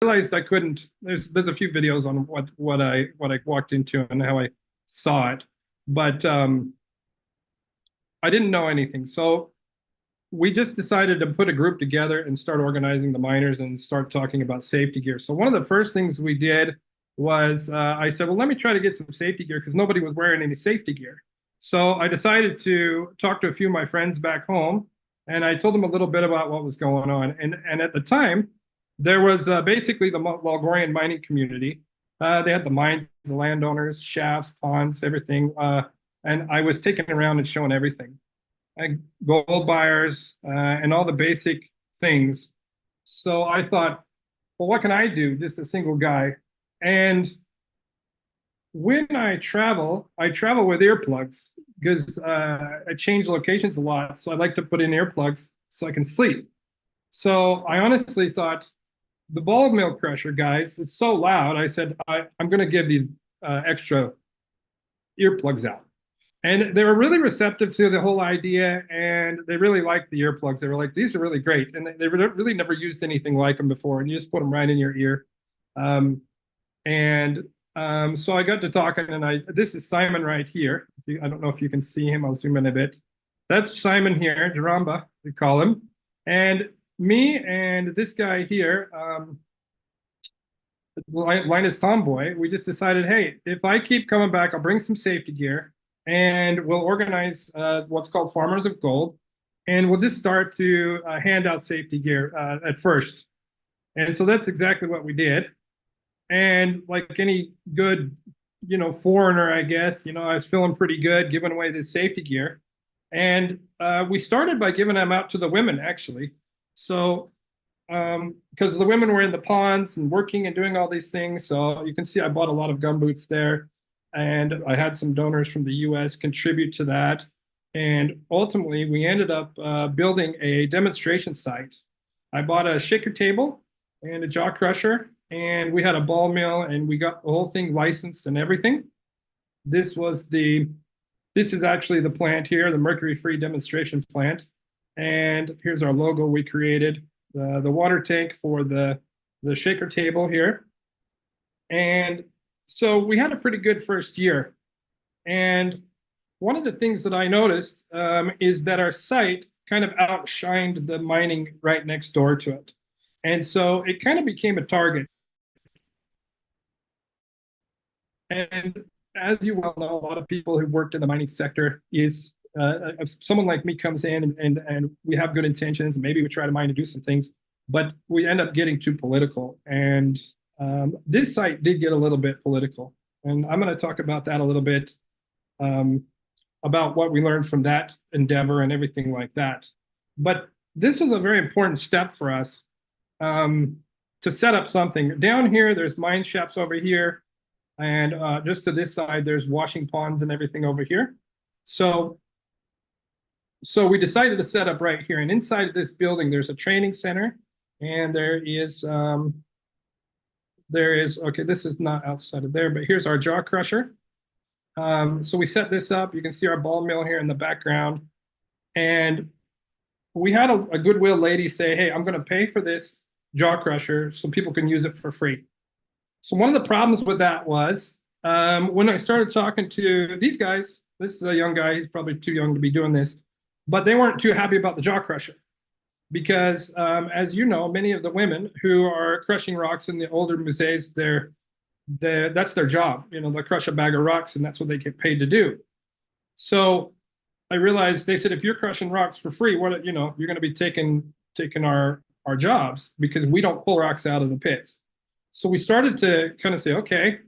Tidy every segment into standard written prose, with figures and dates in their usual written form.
realized I couldn't. There's a few videos on what I walked into and how I saw it, but I didn't know anything. So we just decided to put a group together and start organizing the miners and start talking about safety gear. So one of the first things we did was I said, well, let me try to get some safety gear because nobody was wearing any safety gear. So I decided to talk to a few of my friends back home, and I told them a little bit about what was going on. And at the time, there was basically the Walgorian mining community. They had the mines, the landowners, shafts, ponds, everything. And I was taking around and showing everything, gold buyers, and all the basic things. So I thought, well, what can I do? Just a single guy. And when I travel with earplugs because I change locations a lot. So I like to put in earplugs so I can sleep. So I honestly thought the ball mill crusher guys, it's so loud. I said, I'm going to give these extra earplugs out. And they were really receptive to the whole idea, and they really liked the earplugs. They were like, these are really great. And they really never used anything like them before, and you just put them right in your ear. So I got to talking, and this is Simon right here. I don't know if you can see him. I'll zoom in a bit. That's Simon here, Jaramba, we call him. And me and this guy here, Linus Tomboy, we just decided, hey, if I keep coming back, I'll bring some safety gear, and we'll organize what's called Farmers of Gold, and we'll just start to hand out safety gear at first. And so that's exactly what we did. And like any good, foreigner, I guess, I was feeling pretty good giving away this safety gear. And we started by giving them out to the women, actually. So, because the women were in the ponds and working and doing all these things. So you can see I bought a lot of gumboots there. And I had some donors from the US contribute to that. And ultimately, we ended up building a demonstration site. I bought a shaker table and a jaw crusher, and we had a ball mill, and we got the whole thing licensed and everything. This is actually the plant here, the mercury-free demonstration plant. And here's our logo we created, the water tank for the shaker table here. And so we had a pretty good first year. And one of the things that I noticed is that our site kind of outshined the mining right next door to it. And so it kind of became a target. And as you well know, a lot of people who've worked in the mining sector is if someone like me comes in and we have good intentions, and maybe we try to mine and do some things, but we end up getting too political. And this site did get a little bit political. And I'm going to talk about that a little bit, about what we learned from that endeavor and everything like that. But this was a very important step for us to set up something. Down here, there's mine shafts over here. And just to this side, there's washing ponds and everything over here. So we decided to set up right here. And inside of this building, there's a training center. And there is, okay, this is not outside of there, but here's our jaw crusher. So we set this up. You can see our ball mill here in the background. And we had a goodwill lady say, hey, I'm going to pay for this jaw crusher so people can use it for free. So one of the problems with that was when I started talking to these guys, this is a young guy, he's probably too young to be doing this, but they weren't too happy about the jaw crusher because, as you know, many of the women who are crushing rocks in the older musees, that's their job. They'll crush a bag of rocks, and that's what they get paid to do. So I realized they said, if you're crushing rocks for free, you're going to be taking our jobs because we don't pull rocks out of the pits. So we started to kind of say, okay,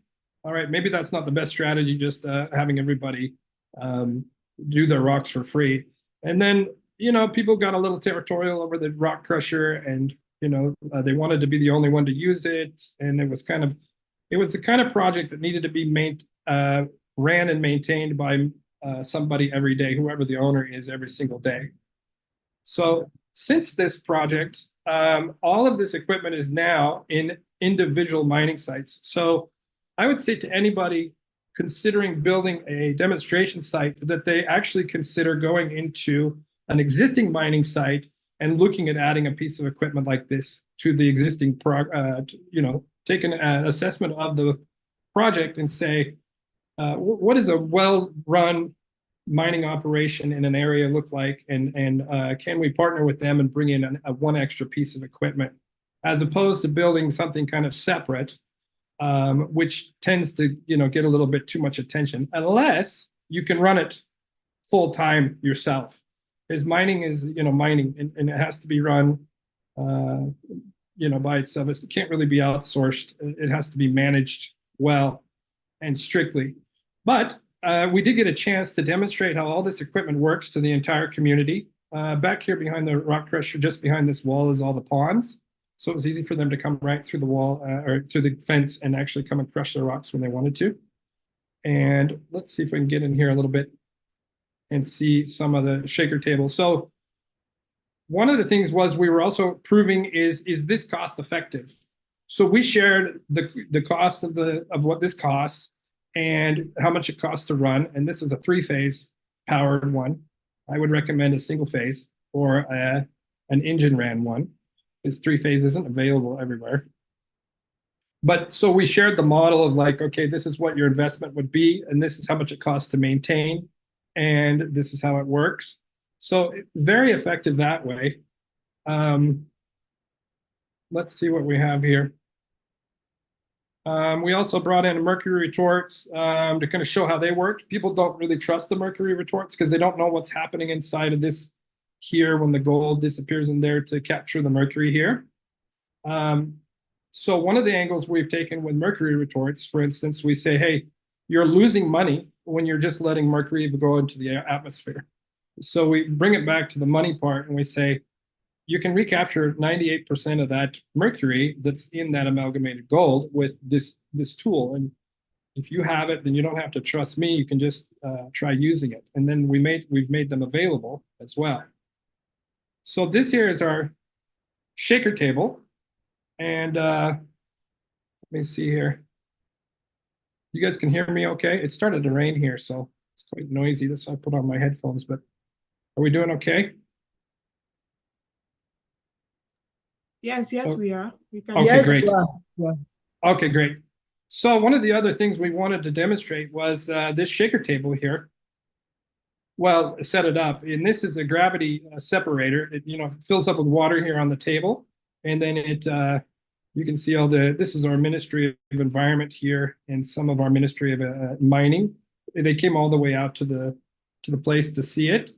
all right, maybe that's not the best strategy, just having everybody do their rocks for free. And then, people got a little territorial over the rock crusher, and, they wanted to be the only one to use it. And it was the kind of project that needed to be ran and maintained by somebody every day, whoever the owner is, every single day. So since this project, all of this equipment is now in individual mining sites. So I would say to anybody considering building a demonstration site that they actually consider going into an existing mining site and looking at adding a piece of equipment like this to the existing take an assessment of the project and say, what does a well-run mining operation in an area look like, and can we partner with them and bring in one extra piece of equipment, as opposed to building something kind of separate, which tends to get a little bit too much attention, unless you can run it full time yourself. Because mining is mining, and it has to be run by itself. It can't really be outsourced. It has to be managed well and strictly. But we did get a chance to demonstrate how all this equipment works to the entire community. Back here behind the rock crusher, just behind this wall, is all the ponds. So it was easy for them to come right through the wall or through the fence and actually come and crush their rocks when they wanted to. And let's see if we can get in here a little bit and see some of the shaker tables. So one of the things was we were also proving is this cost effective? So we shared the cost of what this costs and how much it costs to run. And this is a 3-phase powered one. I would recommend a single phase or an engine ran one. This 3-phase isn't available everywhere. But so we shared the model of like, okay, this is what your investment would be, and this is how much it costs to maintain, and this is how it works. So very effective that way. Let's see what we have here. We also brought in mercury retorts to kind of show how they worked. People don't really trust the mercury retorts because they don't know what's happening inside of this here when the gold disappears in there to capture the mercury here. So one of the angles we've taken with mercury retorts, for instance, we say, hey, you're losing money when you're just letting mercury go into the atmosphere. So we bring it back to the money part and we say, you can recapture 98% of that mercury that's in that amalgamated gold with this tool. And if you have it, then you don't have to trust me. You can just try using it. And then we've made them available as well. So this here is our shaker table. And let me see here. You guys can hear me okay? It started to rain here, so it's quite noisy. That's why I put on my headphones, but are we doing okay? Yes, we are. We can. Okay, Yes, great. yeah. Okay, great. So one of the other things we wanted to demonstrate was this shaker table here. Well, set it up, and this is a gravity separator. It fills up with water here on the table, and then it you can see this is our Ministry of Environment here, and some of our Ministry of Mining. They came all the way out to the place to see it,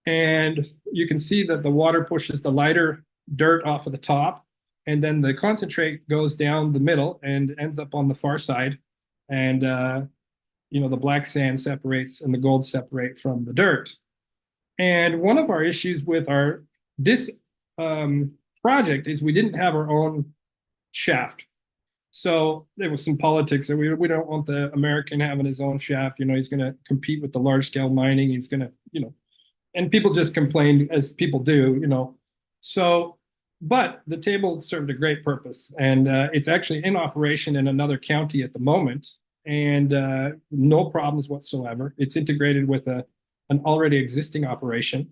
and you can see that the water pushes the lighter dirt off of the top, and then the concentrate goes down the middle and ends up on the far side, and the black sand separates and the gold separate from the dirt. And one of our issues with this project is we didn't have our own shaft. So there was some politics that we don't want the American having his own shaft. He's going to compete with the large scale mining. He's going to, and people just complained, as people do, So, but the table served a great purpose, and it's actually in operation in another county at the moment, and no problems whatsoever. It's integrated with an already existing operation.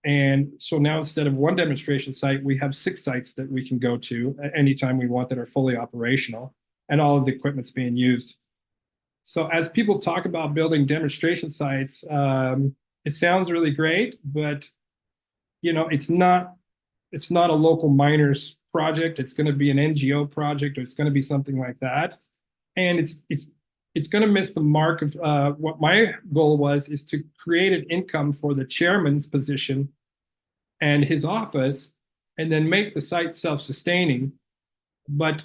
And so now, instead of one demonstration site, we have 6 sites that we can go to anytime we want that are fully operational, and all of the equipment's being used. So as people talk about building demonstration sites, it sounds really great, but it's not a local miners project. It's going to be an NGO project, or it's going to be something like that, and it's going to miss the mark of what my goal is to create an income for the chairman's position and his office, and then make the site self-sustaining, but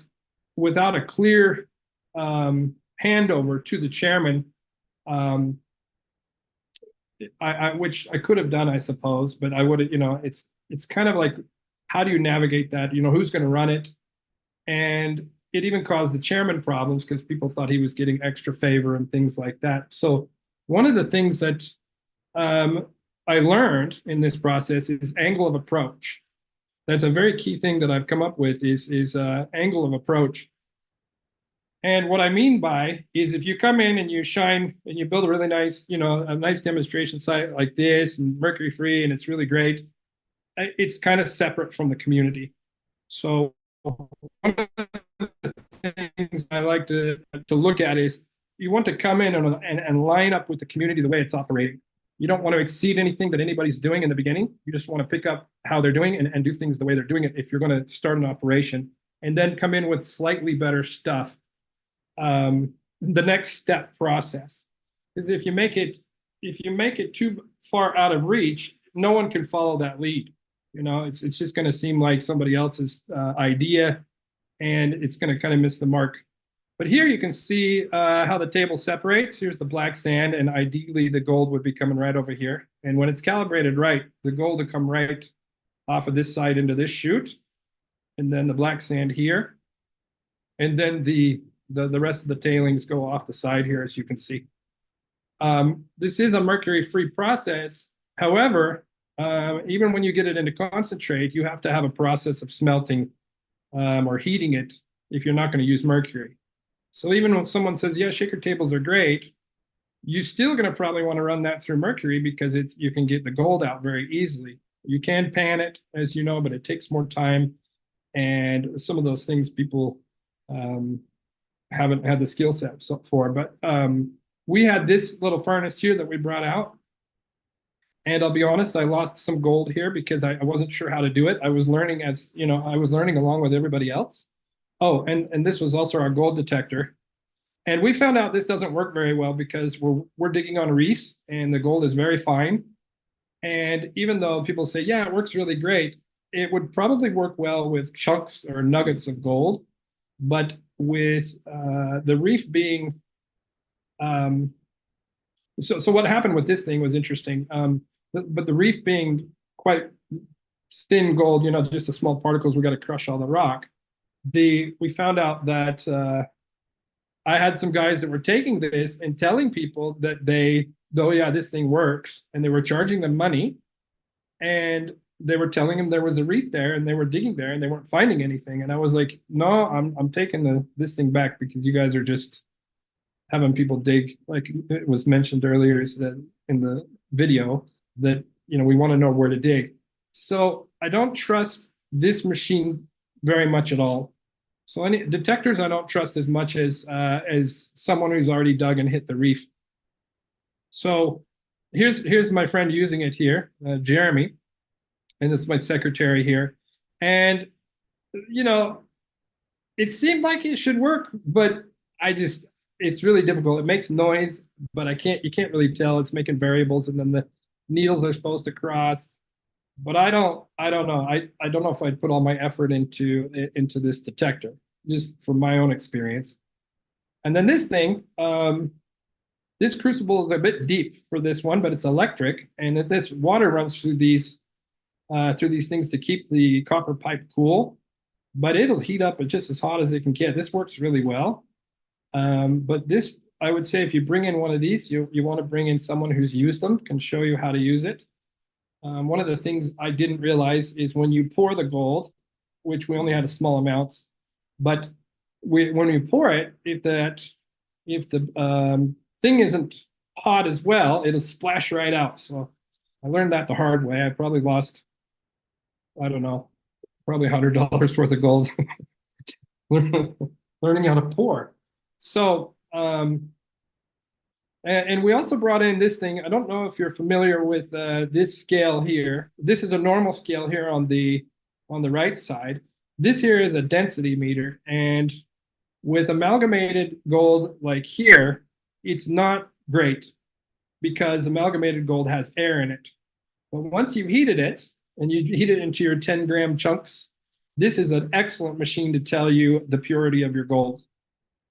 without a clear handover to the chairman, which I could have done, I suppose, but I would have, it's kind of like, how do you navigate that? Who's going to run it? And it even caused the chairman problems because people thought he was getting extra favor and things like that. So one of the things that I learned in this process is angle of approach. That's a very key thing that I've come up with is angle of approach. And what I mean by is, if you come in and you shine and you build a really nice, a nice demonstration site like this and mercury free, and it's really great, it's kind of separate from the community. So one of the things I like to look at is you want to come in and line up with the community the way it's operating. You don't want to exceed anything that anybody's doing in the beginning. You just want to pick up how they're doing and do things the way they're doing it if you're going to start an operation, and then come in with slightly better stuff. The next step process is if you make it too far out of reach, no one can follow that lead. You know, it's just going to seem like somebody else's idea, and it's going to kind of miss the mark. But here you can see how the table separates. Here's the black sand, and ideally the gold would be coming right over here. And when it's calibrated right, the gold will come right off of this side into this chute, and then the black sand here, and then the rest of the tailings go off the side here, as you can see. This is a mercury-free process. However, even when you get it into concentrate, you have to have a process of smelting or heating it if you're not going to use mercury. So even when someone says, yeah, shaker tables are great, you're still going to probably want to run that through mercury because you can get the gold out very easily. You can pan it, as you know, but it takes more time. And some of those things people haven't had the skill set for. But we had this little furnace here that we brought out. And I'll be honest, I lost some gold here because I wasn't sure how to do it. I was learning I was learning along with everybody else. Oh, and this was also our gold detector. And we found out this doesn't work very well because we're digging on reefs and the gold is very fine. And even though people say, yeah, it works really great, it would probably work well with chunks or nuggets of gold. But with the reef being, so what happened with this thing was interesting. But the reef being quite thin gold, just the small particles, we got to crush all the rock. We found out that I had some guys that were taking this and telling people that oh yeah, this thing works, and they were charging them money, and they were telling them there was a reef there, and they were digging there, and they weren't finding anything. And I was like, no, I'm taking this thing back because you guys are just having people dig, like it was mentioned earlier in the video, that we want to know where to dig. So I don't trust this machine very much at all. So any detectors I don't trust as much as someone who's already dug and hit the reef. So here's my friend using it here, Jeremy, and this is my secretary here. And it seemed like it should work, but it's really difficult. It makes noise, but you can't really tell. It's making variables, and then the needles are supposed to cross. But I don't know. I don't know if I'd put all my effort into this detector, just from my own experience. And then this thing, this crucible is a bit deep for this one, but it's electric, and this water runs through these things to keep the copper pipe cool. But it'll heat up at just as hot as it can get. This works really well. But this, I would say, if you bring in one of these, you want to bring in someone who's used them, can show you how to use it. One of the things I didn't realize is when you pour the gold, which we only had a small amounts, but when you pour it, if the thing isn't hot as well, it'll splash right out. So I learned that the hard way. I probably lost, I don't know, probably $100 worth of gold learning how to pour. So, and we also brought in this thing. I don't know if you're familiar with this scale here. This is a normal scale here on the right side. This here is a density meter, and with amalgamated gold like here, it's not great because amalgamated gold has air in it. But once you've heated it, and you heat it into your 10-gram chunks, this is an excellent machine to tell you the purity of your gold.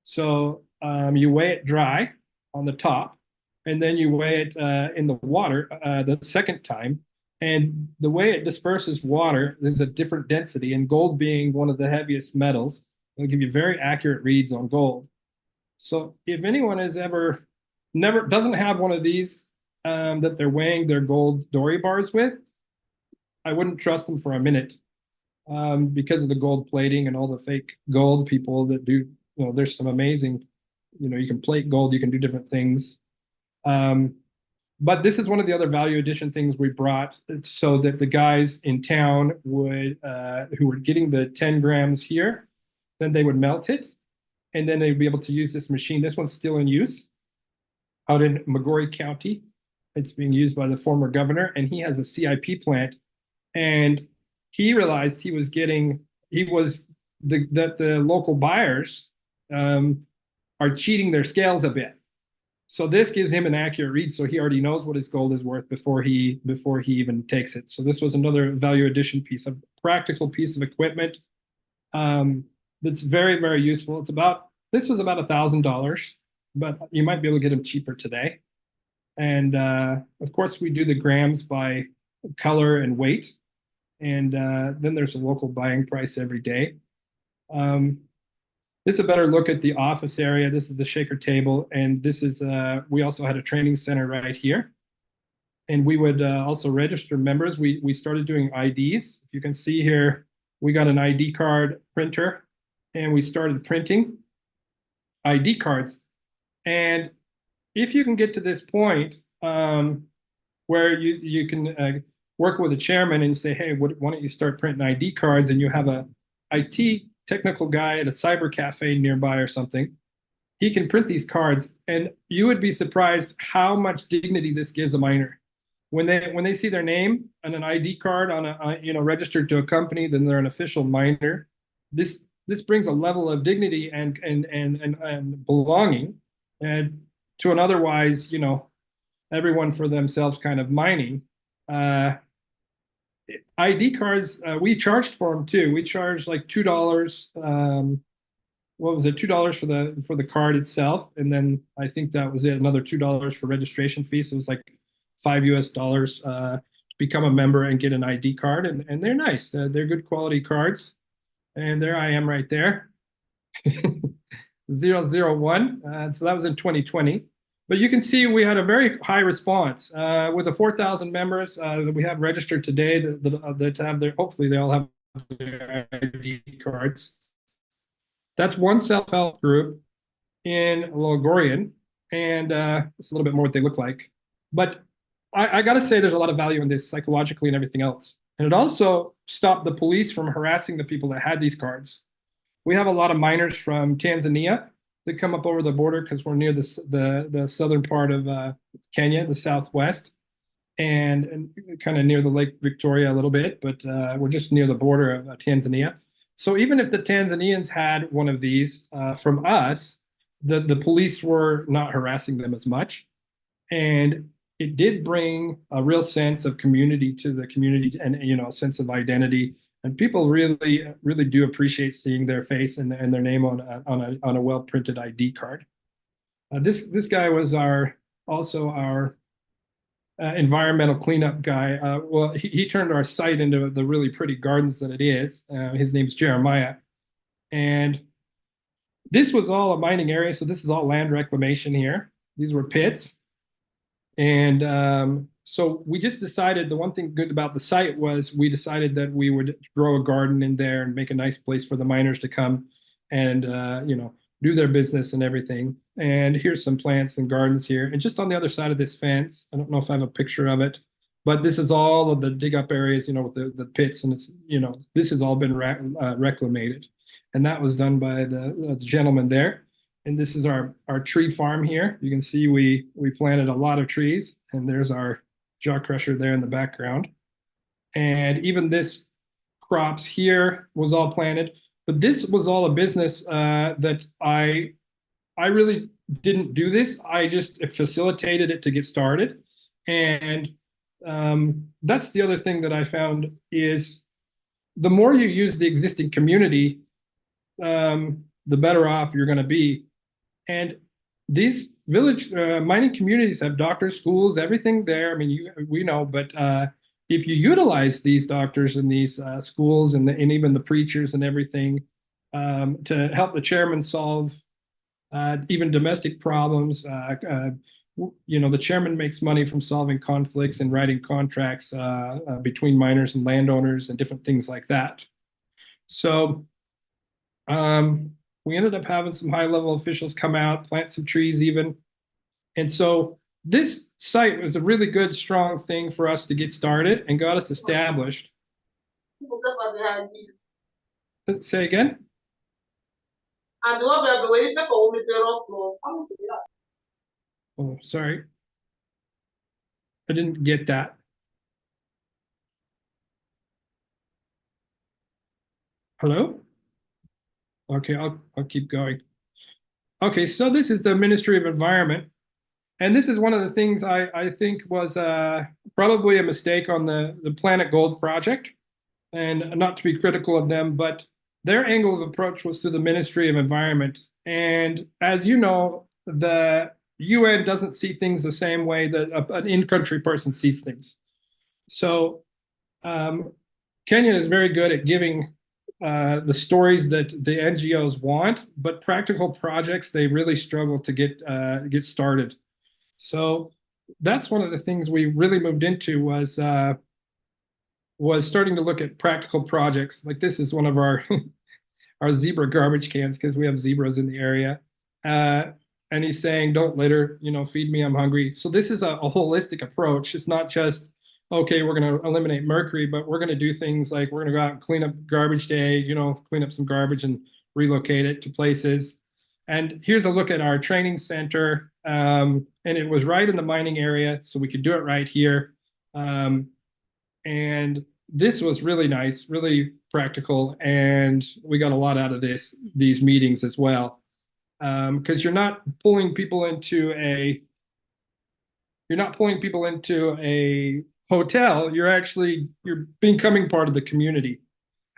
So you weigh it dry on the top, and then you weigh it in the water the second time. And the way it disperses water, there's a different density, and gold being one of the heaviest metals, it'll give you very accurate reads on gold. So if anyone has doesn't have one of these that they're weighing their gold dory bars with, I wouldn't trust them for a minute because of the gold plating and all the fake gold people that do. There's some amazing, you can plate gold, you can do different things. But this is one of the other value addition things we brought so that the guys in town would, who were getting the 10 grams here, then they would melt it, and then they'd be able to use this machine. This one's still in use out in Montgomery County. It's being used by the former governor, and he has a CIP plant. And he realized that the local buyers are cheating their scales a bit. So this gives him an accurate read, so he already knows what his gold is worth before he even takes it. So this was another value addition piece, a practical piece of equipment that's very, very useful. This was about $1,000, but you might be able to get them cheaper today. And of course, we do the grams by color and weight, and then there's a local buying price every day. This is a better look at the office area. This is the shaker table, and this is we also had a training center right here, and we would also register members. We started doing IDs. If you can see here, we got an ID card printer, and we started printing ID cards. And if you can get to this point where you can work with a chairman and say, hey, why don't you start printing ID cards, and you have a IT technical guy at a cyber cafe nearby or something, he can print these cards, and you would be surprised how much dignity this gives a miner. When they see their name on an ID card on registered to a company, then they're an official miner. This brings a level of dignity and belonging, and to an otherwise, everyone for themselves kind of mining. ID cards, we charged for them too. We charged like $2. What was it? $2 for the card itself, and then I think that was it. Another $2 for registration fee. So it was like $5 to become a member and get an ID card, and they're nice. They're good quality cards, and there I am right there, 001. So that was in 2020. But you can see we had a very high response with the 4,000 members that we have registered today that have hopefully they all have their ID cards. That's one self-help group in Logorian, and it's a little bit more what they look like. But I got to say there's a lot of value in this psychologically and everything else. And it also stopped the police from harassing the people that had these cards. We have a lot of miners from Tanzania that come up over the border because we're near the southern part of Kenya, the southwest, and kind of near the Lake Victoria a little bit, but we're just near the border of Tanzania. So even if the Tanzanians had one of these from us, the police were not harassing them as much. And it did bring a real sense of community to the community, and a sense of identity. And people really, really do appreciate seeing their face and their name on a well-printed ID card. This guy was also our environmental cleanup guy. Well, he turned our site into the really pretty gardens that it is. His name's Jeremiah, and this was all a mining area. So this is all land reclamation here. These were pits. And so we just decided the one thing good about the site was we decided that we would grow a garden in there and make a nice place for the miners to come and, do their business and everything. And here's some plants and gardens here. And just on the other side of this fence, I don't know if I have a picture of it, but this is all of the dig up areas, with the pits, and it's, this has all been reclamated. And that was done by the gentleman there. And this is our tree farm here. You can see we planted a lot of trees, and there's our jaw crusher there in the background. And even this crops here was all planted. But this was all a business that I really didn't do this. I just facilitated it to get started. And that's the other thing that I found is the more you use the existing community, the better off you're going to be. And these village mining communities have doctors, schools, everything there. I mean, we know, but if you utilize these doctors and these schools and even the preachers and everything to help the chairman solve even domestic problems, the chairman makes money from solving conflicts and writing contracts between miners and landowners and different things like that. So we ended up having some high-level officials come out, plant some trees even. And so this site was a really good, strong thing for us to get started and got us established. Let's say again. Oh, sorry. I didn't get that. Hello? Okay, I'll keep going. Okay, so this is the Ministry of Environment. And this is one of the things I think was probably a mistake on the Planet Gold project. And not to be critical of them, but their angle of approach was to the Ministry of Environment. And as you know, the UN doesn't see things the same way that an in-country person sees things. So Kenya is very good at giving the stories that the NGOs want, but practical projects, they really struggle to get started. So that's one of the things we really moved into was starting to look at practical projects. Like this is one of our our zebra garbage cans because we have zebras in the area. And he's saying, don't litter, feed me, I'm hungry. So this is a holistic approach. It's not just, okay, we're going to eliminate mercury, but we're going to do things like we're going to go out and clean up garbage day, clean up some garbage and relocate it to places. And here's a look at our training center. And it was right in the mining area, so we could do it right here. And this was really nice, really practical, and we got a lot out of these meetings as well. Because you're not pulling people into a hotel. You're becoming part of the community.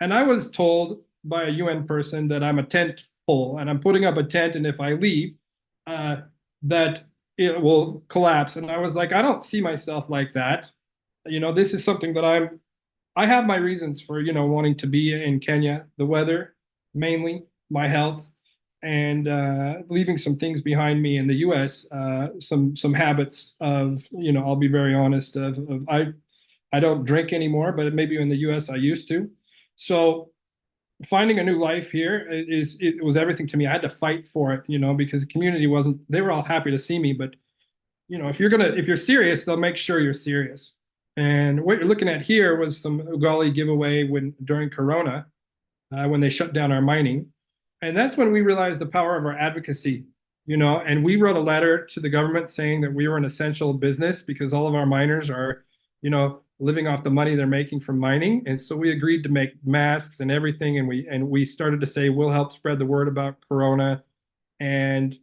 And I was told by a UN person that I'm a tent pole, and I'm putting up a tent, and if I leave, that it will collapse. And I was like, I don't see myself like that. This is something that I have my reasons for, wanting to be in Kenya, the weather, mainly my health, and leaving some things behind me in the US, some habits of, I'll be very honest, I don't drink anymore, but maybe in the US I used to. So finding a new life here it was everything to me. I had to fight for it, because the community they were all happy to see me, but if you're serious, they'll make sure you're serious. And what you're looking at here was some ugali giveaway during Corona, when they shut down our mining. And that's when we realized the power of our advocacy, and we wrote a letter to the government saying that we were an essential business because all of our miners are, living off the money they're making from mining. And so we agreed to make masks and everything. And we started to say, we'll help spread the word about Corona and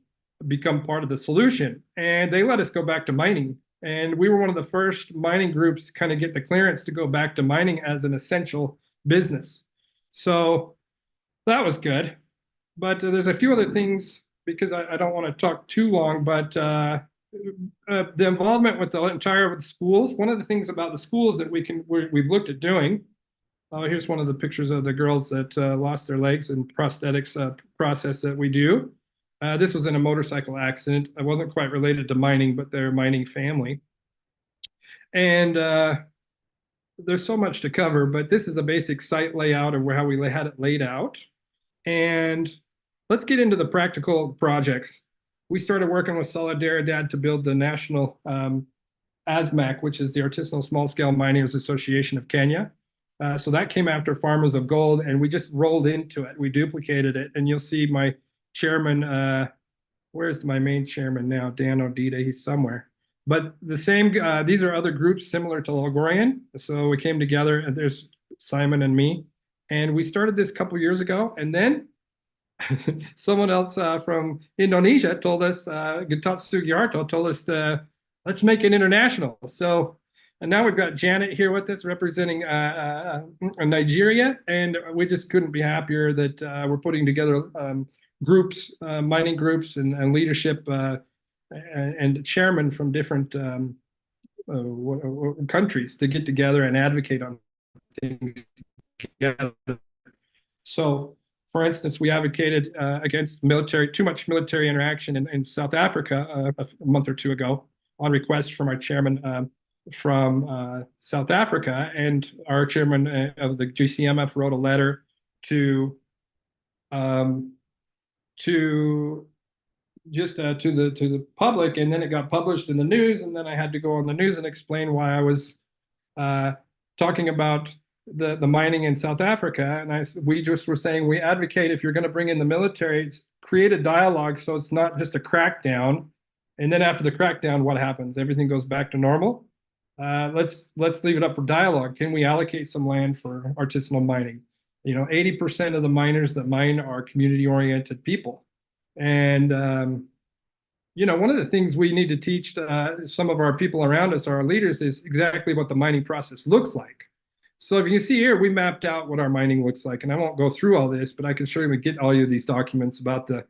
become part of the solution. And they let us go back to mining. And we were one of the first mining groups to kind of get the clearance to go back to mining as an essential business. So that was good. But there's a few other things, because I don't want to talk too long, but the involvement with the entire schools, one of the things about the schools that we've looked at doing, here's one of the pictures of the girls that lost their legs and prosthetics process that we do. This was in a motorcycle accident. I wasn't quite related to mining, but they're a mining family. And there's so much to cover, but this is a basic site layout of how we had it laid out. And let's get into the practical projects. We started working with Solidaridad to build the national ASMAC, which is the Artisanal Small Scale Miners Association of Kenya. So that came after Farmers of Gold, and we just rolled into it. We duplicated it, and you'll see my chairman, where's my main chairman now? Dan Odita, he's somewhere. But the same, these are other groups similar to Logorian. So we came together, and there's Simon and me. And we started this a couple years ago, and then someone else from Indonesia told us, Gatot Sugiarto told us, let's make it international. So, and now we've got Janet here with us representing Nigeria, and we just couldn't be happier that we're putting together groups, mining groups and leadership and chairmen from different countries to get together and advocate on things together. So, for instance, we advocated against too much military interaction in South Africa a month or two ago on request from our chairman from South Africa, and our chairman of the GCMF wrote a letter to just to the public, and then it got published in the news, and then I had to go on the news and explain why I was uh, talking about the mining in South Africa. And we just were saying we advocate, if you're going to bring in the military, create a dialogue so it's not just a crackdown. And then after the crackdown, what happens? Everything goes back to normal. Let's leave it up for dialogue. Can we allocate some land for artisanal mining? 80% of the miners that mine are community-oriented people. And one of the things we need to teach some of our people around us, our leaders, is exactly what the mining process looks like. So if you can see here, we mapped out what our mining looks like, and I won't go through all this, but I can show you, get all of these documents about the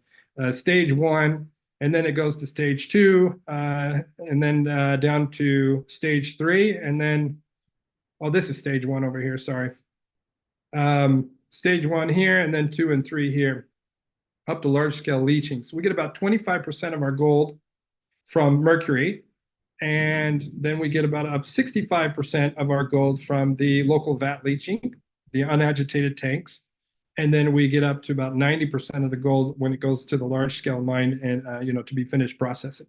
stage 1, and then it goes to stage 2, and then down to stage 3, and then, oh, this is stage 1 over here, sorry. Stage 1 here, and then 2 and 3 here, up to large scale leaching. So we get about 25% of our gold from mercury, and then we get about up 65% of our gold from the local vat leaching, the unagitated tanks, and then we get up to about 90% of the gold when it goes to the large scale mine and to be finished processing.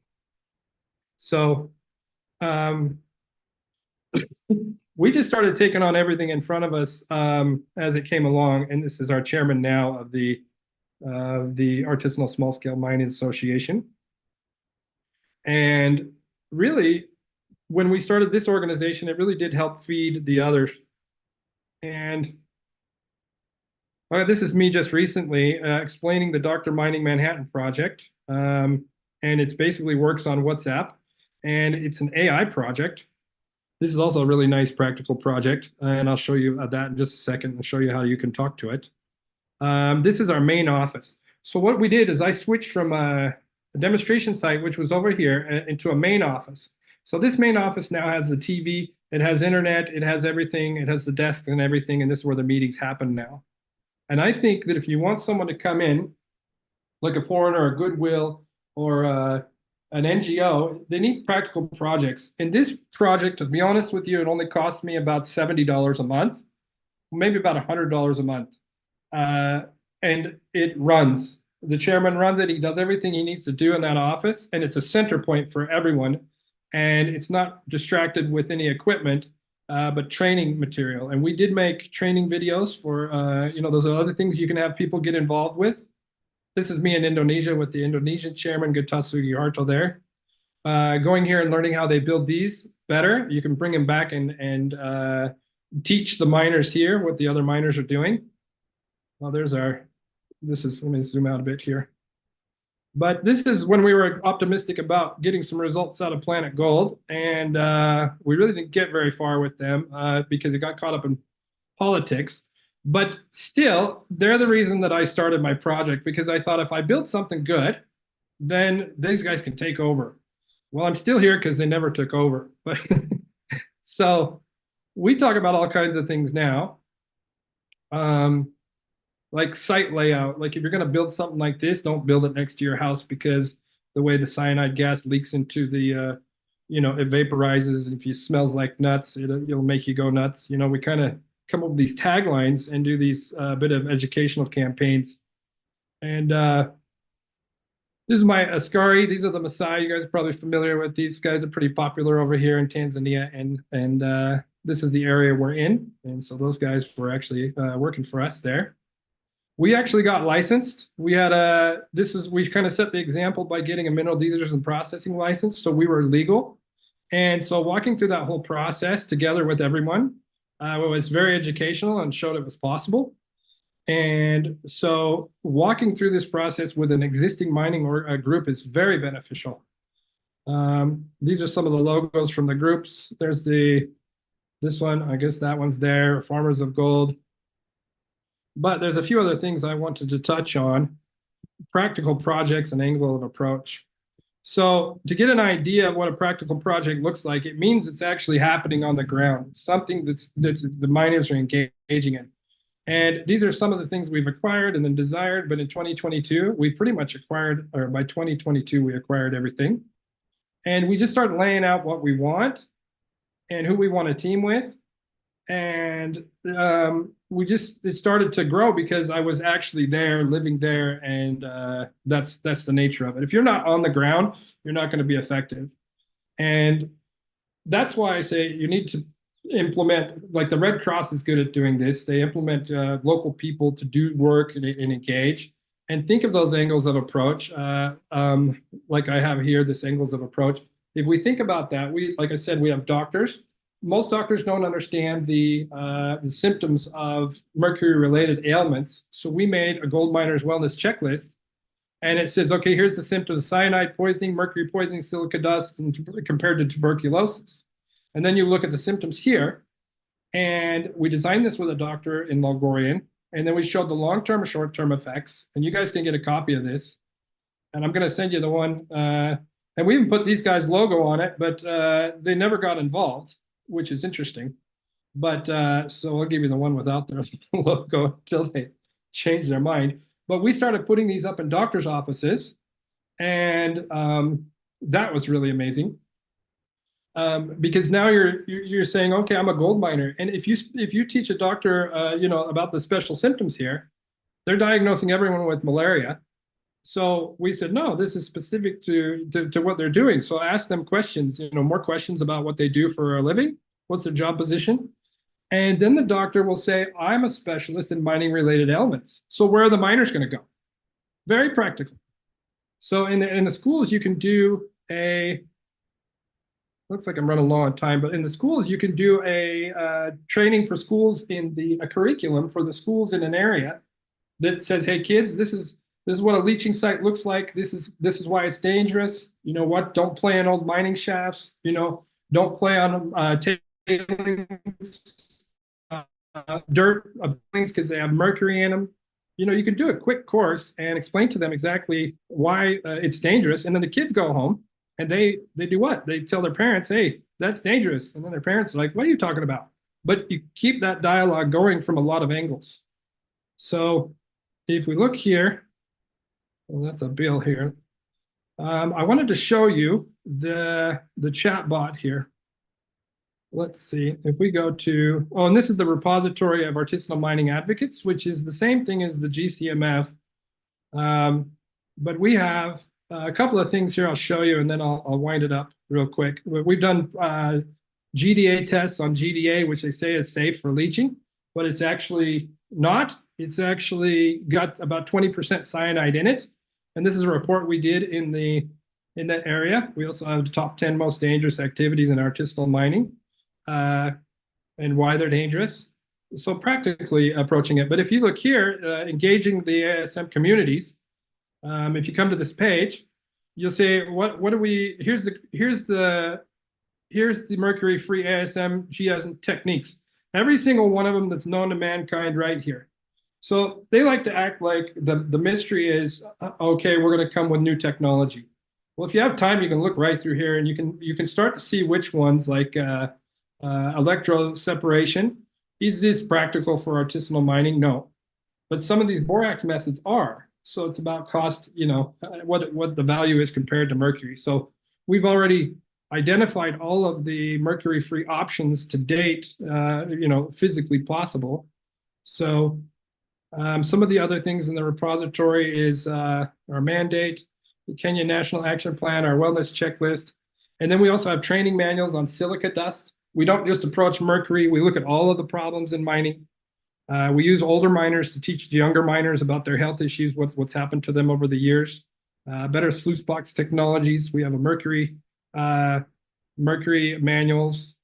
So we just started taking on everything in front of us as it came along, and this is our chairman now of the Artisanal Small Scale Mining Association. And really, when we started this organization, it really did help feed the others. And this is me just recently explaining the Dr. Mining Manhattan project. And it basically works on WhatsApp, and it's an AI project. This is also a really nice practical project, and I'll show you that in just a second and show you how you can talk to it. This is our main office. So what we did is I switched from a demonstration site, which was over here, into a main office. So this main office now has the TV, it has internet, it has everything, it has the desk and everything, and this is where the meetings happen now. And I think that if you want someone to come in, like a foreigner, a Goodwill, or an NGO, they need practical projects. In this project, to be honest with you, it only cost me about $70 a month, maybe about $100 a month. And it runs. The chairman runs it. He does everything he needs to do in that office, and it's a center point for everyone. And it's not distracted with any equipment, but training material. And we did make training videos for, those are other things you can have people get involved with. This is me in Indonesia with the Indonesian chairman, Getasu Sugiharto there. Going here and learning how they build these better. You can bring them back and teach the miners here what the other miners are doing. Well, let me zoom out a bit here. But this is when we were optimistic about getting some results out of Planet Gold, and we really didn't get very far with them because it got caught up in politics. But still, they're the reason that I started my project, because I thought if I build something good, then these guys can take over. Well, I'm still here because they never took over. But so we talk about all kinds of things now. Like site layout. Like if you're going to build something like this, don't build it next to your house, because the way the cyanide gas leaks into the, it vaporizes. And if it smells like nuts, it'll make you go nuts. We kind of come up with these taglines and do these bit of educational campaigns. And this is my Askari. These are the Maasai. You guys are probably familiar with these guys. Are pretty popular over here in Tanzania, and this is the area we're in. And so those guys were actually working for us there. We actually got licensed. We had we kind of set the example by getting a mineral dealers and processing license, so we were legal. And so walking through that whole process together with everyone was very educational and showed it was possible. And so walking through this process with an existing mining group is very beneficial. These are some of the logos from the groups. There's this one, I guess that one's there, Farmers of Gold. But there's a few other things I wanted to touch on. Practical projects and angle of approach. So to get an idea of what a practical project looks like, it means it's actually happening on the ground. It's something that's the miners are engaging in. And these are some of the things we've acquired and then desired, but in 2022, we pretty much acquired, or by 2022, we acquired everything. And we just start laying out what we want and who we want to team with. And it started to grow because I was actually there, living there, and that's the nature of it. If you're not on the ground, you're not going to be effective. And that's why I say you need to implement, like the Red Cross is good at doing this. They implement local people to do work and engage and think of those angles of approach. Like I have here, this angles of approach. If we think about that, like I said, we have doctors. Most doctors don't understand the symptoms of mercury-related ailments. So we made a gold miner's wellness checklist, and it says, okay, here's the symptoms: cyanide poisoning, mercury poisoning, silica dust, and compared to tuberculosis. And then you look at the symptoms here, and we designed this with a doctor in Logorian, and then we showed the long-term and short-term effects. And you guys can get a copy of this. And I'm going to send you the one. And we even put these guys' logo on it, but they never got involved, which is interesting. But so I'll give you the one without their logo until they change their mind. But we started putting these up in doctors' offices, and that was really amazing. Because now you're saying, okay, I'm a gold miner, and if you teach a doctor, about the special symptoms here, they're diagnosing everyone with malaria. So we said, no, this is specific to what they're doing. So ask them questions, more questions about what they do for a living, what's their job position, and then the doctor will say, I'm a specialist in mining related ailments. So where are the miners going to go? Very practical. So in the schools, you can do looks like I'm running low on time, but in the schools, you can do a training for schools a curriculum for the schools in an area that says, hey, kids, this is what a leaching site looks like. This is why it's dangerous. You know what? Don't play in old mining shafts. Don't play on tailings, dirt of things because they have mercury in them. You can do a quick course and explain to them exactly why it's dangerous. And then the kids go home and they do what? They tell their parents, hey, that's dangerous. And then their parents are like, what are you talking about? But you keep that dialogue going from a lot of angles. So if we look here, well, that's a bill here. I wanted to show you the chat bot here. Let's see if we go to, and this is the repository of artisanal mining advocates, which is the same thing as the GCMF. But we have a couple of things here I'll show you, and then I'll wind it up real quick. We've done GDA tests on GDA, which they say is safe for leaching, but it's actually not. It's actually got about 20% cyanide in it. And this is a report we did in that area. We also have the top 10 most dangerous activities in artisanal mining. And why they're dangerous. So practically approaching it. But if you look here, engaging the ASM communities, if you come to this page, you'll say, what do we, here's the mercury-free ASM GS techniques. Every single one of them that's known to mankind right here. So they like to act like the mystery is, okay, we're going to come with new technology. Well, if you have time, you can look right through here and you can start to see which ones, like electro separation. Is this practical for artisanal mining? No. But some of these borax methods are. So it's about cost, what the value is compared to mercury. So we've already identified all of the mercury-free options to date, physically possible. So some of the other things in the repository is our mandate, the Kenya National Action Plan, our wellness checklist. And then we also have training manuals on silica dust. We don't just approach mercury. We look at all of the problems in mining. We use older miners to teach the younger miners about their health issues, what's happened to them over the years. Better sluice box technologies. We have a mercury manuals,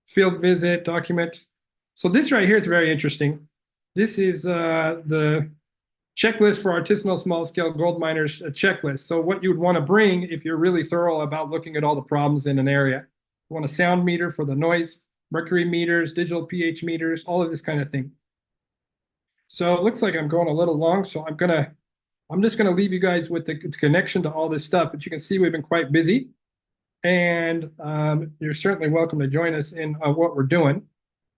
field visit document. So this right here is very interesting. This is the checklist for artisanal small-scale gold miners checklist. So what you would want to bring if you're really thorough about looking at all the problems in an area. You want a sound meter for the noise, mercury meters, digital pH meters, all of this kind of thing. So it looks like I'm going a little long, so I'm just gonna leave you guys with the connection to all this stuff. But you can see we've been quite busy, and you're certainly welcome to join us in what we're doing.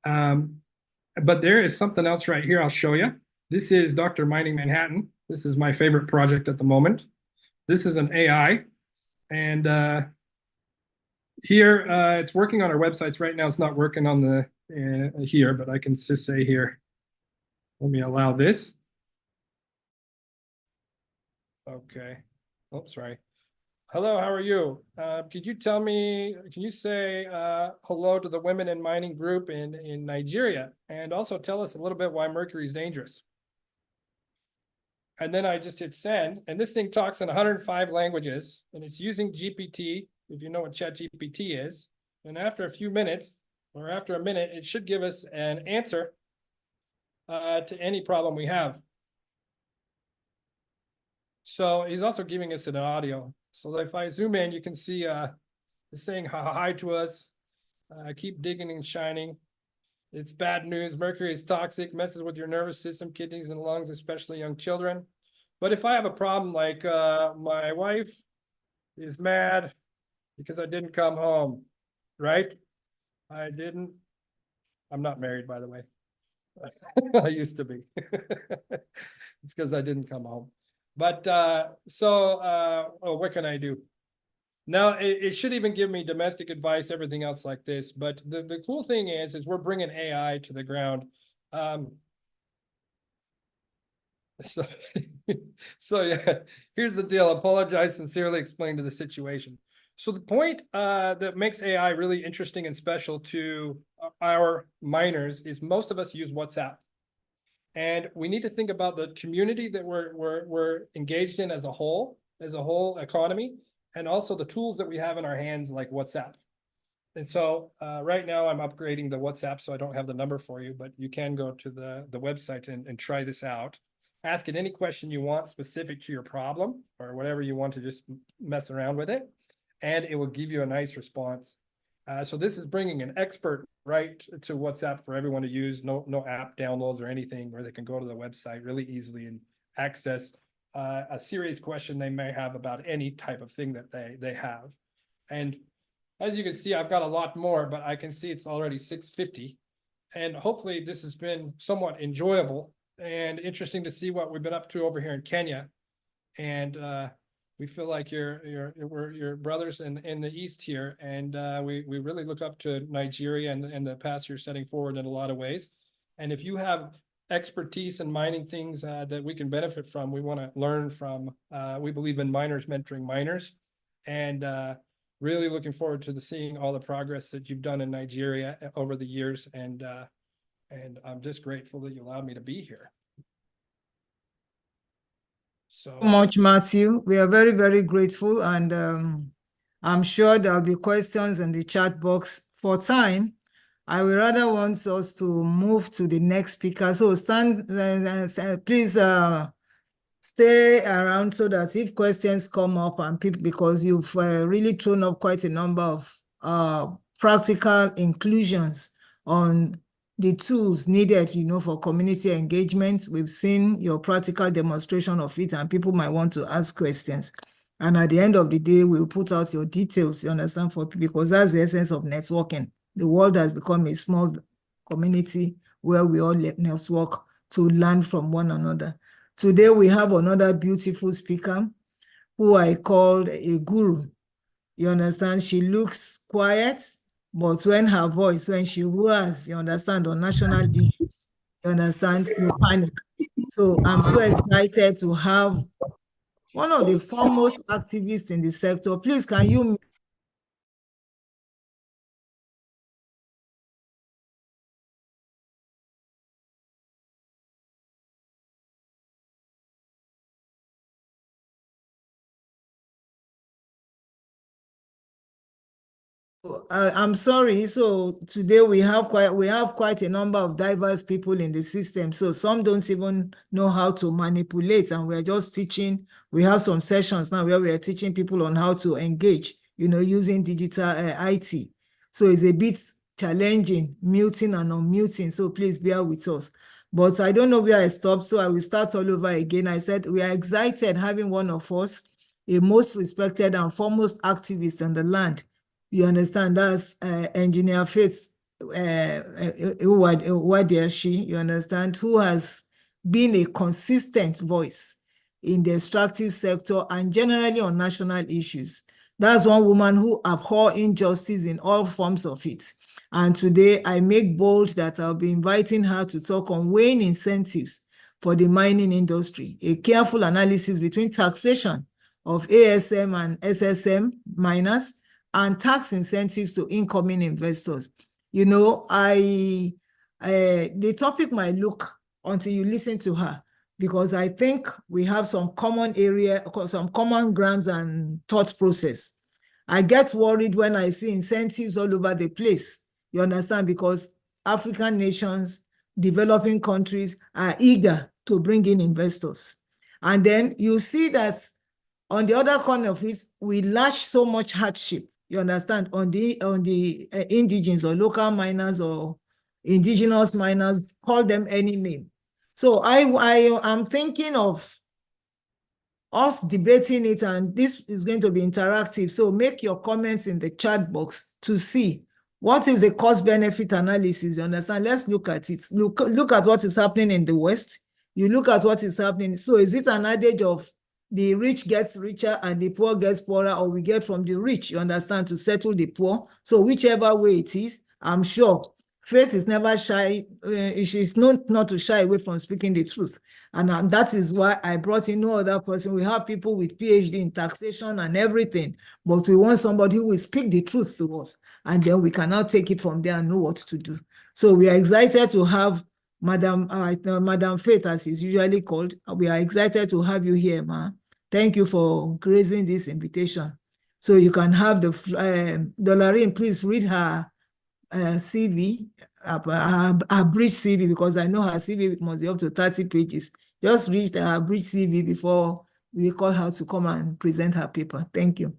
But there is something else right here I'll show you. This is Dr. Mining Manhattan. This is my favorite project at the moment. This is an AI, and here it's working on our websites right now. It's not working on here, but I can just say here, let me allow this. Okay. Oh, sorry. Hello, how are you? Could you tell me, can you say hello to the Women in Mining group in Nigeria? And also tell us a little bit why mercury is dangerous. And then I just hit send, and this thing talks in 105 languages, and it's using GPT, if you know what ChatGPT is. And after a few minutes, or after a minute, it should give us an answer to any problem we have. So he's also giving us an audio. So if I zoom in, you can see it's saying hi to us. Keep digging and shining. It's bad news. Mercury is toxic, messes with your nervous system, kidneys, and lungs, especially young children. But if I have a problem like my wife is mad because I didn't come home, right? I'm not married, by the way. I used to be. It's because I didn't come home. But what can I do? Now, it should even give me domestic advice, everything else like this. But the cool thing is we're bringing AI to the ground. So yeah, here's the deal. Apologize, sincerely explain to the situation. So the point that makes AI really interesting and special to our miners is most of us use WhatsApp. And we need to think about the community that we're engaged in as a whole economy, and also the tools that we have in our hands like WhatsApp. And so right now I'm upgrading the WhatsApp, so I don't have the number for you, but you can go to the website and try this out. Ask it any question you want specific to your problem or whatever you want to just mess around with it, and it will give you a nice response. So this is bringing an expert right to WhatsApp for everyone to use. No app downloads or anything, where they can go to the website really easily and access a serious question they may have about any type of thing that they have. And as you can see, I've got a lot more, but I can see it's already 6:50. And hopefully this has been somewhat enjoyable and interesting to see what we've been up to over here in Kenya. And we feel like we're your brothers in the East here, and we really look up to Nigeria and the path you're setting forward in a lot of ways. And if you have expertise in mining things that we can benefit from, we want to learn from. We believe in miners mentoring miners, and really looking forward to seeing all the progress that you've done in Nigeria over the years. And I'm just grateful that you allowed me to be here. So Much, Matthew. We are very, very grateful, and I'm sure there'll be questions in the chat box. For time, I would rather want us to move to the next speaker. So please stay around so that if questions come up and people, because you've really thrown up quite a number of practical inclusions on the tools needed, for community engagement. We've seen your practical demonstration of it, and people might want to ask questions. And at the end of the day, we'll put out your details, you understand, because that's the essence of networking. The world has become a small community where we all network to learn from one another. Today, we have another beautiful speaker who I called a guru. You understand? She looks quiet, but when she roars, you understand, on national issues, you understand, you panic. So I'm so excited to have one of the foremost activists in the sector. Please, can you... I'm sorry. So today we have quite a number of diverse people in the system. So some don't even know how to manipulate, and we're just teaching. We have some sessions now where we are teaching people on how to engage, using digital IT. So it's a bit challenging, muting and unmuting. So please bear with us. But I don't know where I stopped, so I will start all over again. I said we are excited having one of us, a most respected and foremost activist in the land. You understand, that's Engineer Faith Wadiashi, you understand, who has been a consistent voice in the extractive sector and generally on national issues. That's one woman who abhors injustice in all forms of it. And today I make bold that I'll be inviting her to talk on weighing incentives for the mining industry, a careful analysis between taxation of ASM and SSM miners and tax incentives to incoming investors. You know, the topic might look until you listen to her, because I think we have some common area, some common grounds and thought process. I get worried when I see incentives all over the place. You understand? Because African nations, developing countries are eager to bring in investors. And then you see that on the other corner of it, we lash so much hardship, you understand, on the indigenous or local miners or indigenous miners, call them any name. So I am thinking of us debating it, and this is going to be interactive. So make your comments in the chat box to see what is the cost benefit analysis. You understand? Let's look at it. Look at what is happening in the West. You look at what is happening. So is it an adage of the rich gets richer and the poor gets poorer, or we get from the rich, you understand, to settle the poor? So whichever way it is, I'm sure Faith is never shy. She's known not to shy away from speaking the truth. And that is why I brought in no other person. We have people with PhD in taxation and everything, but we want somebody who will speak the truth to us. And then we can now take it from there and know what to do. So we are excited to have Madam Faith, as is usually called. We are excited to have you here, ma. Thank you for gracing this invitation. So you can have the, Dollarine, please read her CV, a brief CV, because I know her CV must be up to 30 pages. Just read her brief CV before we call her to come and present her paper. Thank you.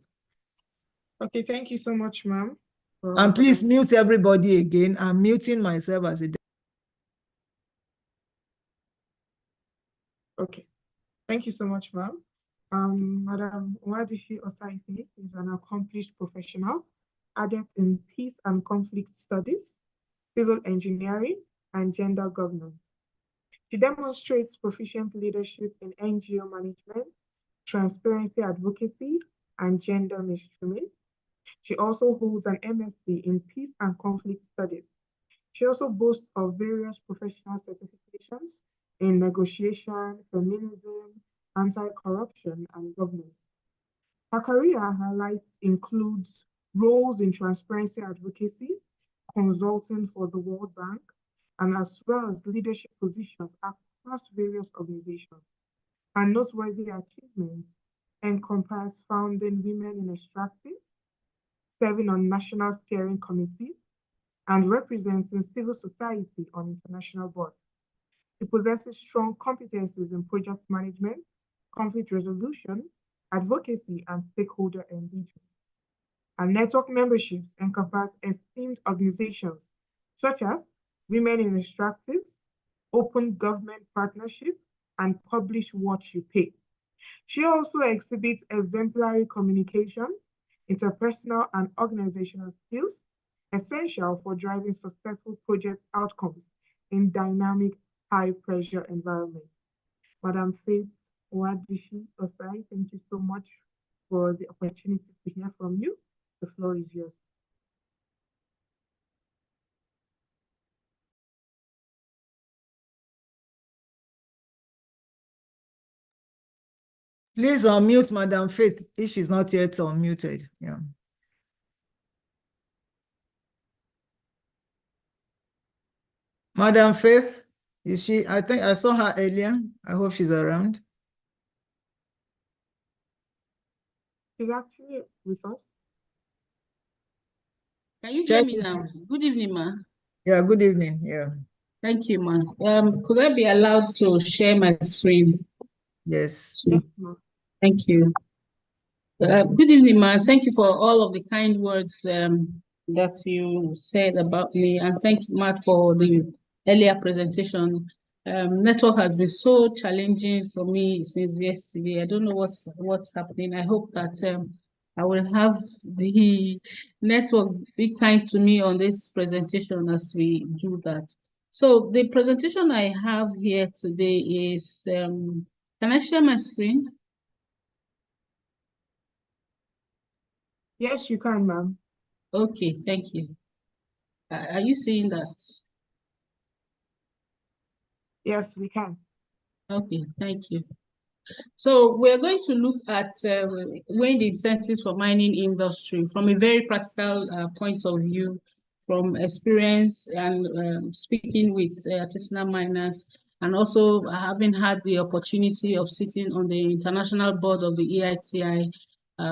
Okay, thank you so much, ma'am. And please mute everybody again. I'm muting myself as a... Okay, thank you so much, ma'am. Madam Nwadishi Osaite is an accomplished professional, adept in peace and conflict studies, civil engineering, and gender governance. She demonstrates proficient leadership in NGO management, transparency advocacy, and gender mainstreaming. She also holds an MSc in peace and conflict studies. She also boasts of various professional certifications in negotiation, feminism, anti-corruption, and governance. Her career highlights includes roles in transparency advocacy, consulting for the World Bank, and as well as leadership positions across various organizations. Her noteworthy achievements encompass founding Women in Extractives, serving on national steering committees, and representing civil society on international boards. She possesses strong competencies in project management, conflict resolution, advocacy, and stakeholder engagement. And network memberships encompass esteemed organizations such as Women in Extractives, Open Government Partnership, and Publish What You Pay. She also exhibits exemplary communication, interpersonal and organizational skills, essential for driving successful project outcomes in dynamic, high-pressure environments. Madam Faith Nwadishi Osai, thank you so much for the opportunity to hear from you. The floor is yours. Please unmute Madam Faith if she's not yet unmuted. Yeah. Madam Faith, is she? I think I saw her earlier. I hope she's around. She's actually with us. Can you hear me now? Good evening, ma. Yeah, good evening. Yeah. Thank you, ma. Could I be allowed to share my screen? Yes. Yes, ma'am. Thank you. Good evening, ma. Thank you for all of the kind words that you said about me, and thank you, Matt, for the earlier presentation. Network has been so challenging for me since yesterday. I don't know what's happening. I hope that I will have the network be kind to me on this presentation as we do that. So the presentation I have here today is, can I share my screen? Yes, you can, ma'am. Okay, thank you. Are you seeing that? Yes, we can. Okay, thank you. So we're going to look at weighing the incentives for mining industry from a very practical point of view, from experience and speaking with artisanal miners, and also having had the opportunity of sitting on the international board of the EITI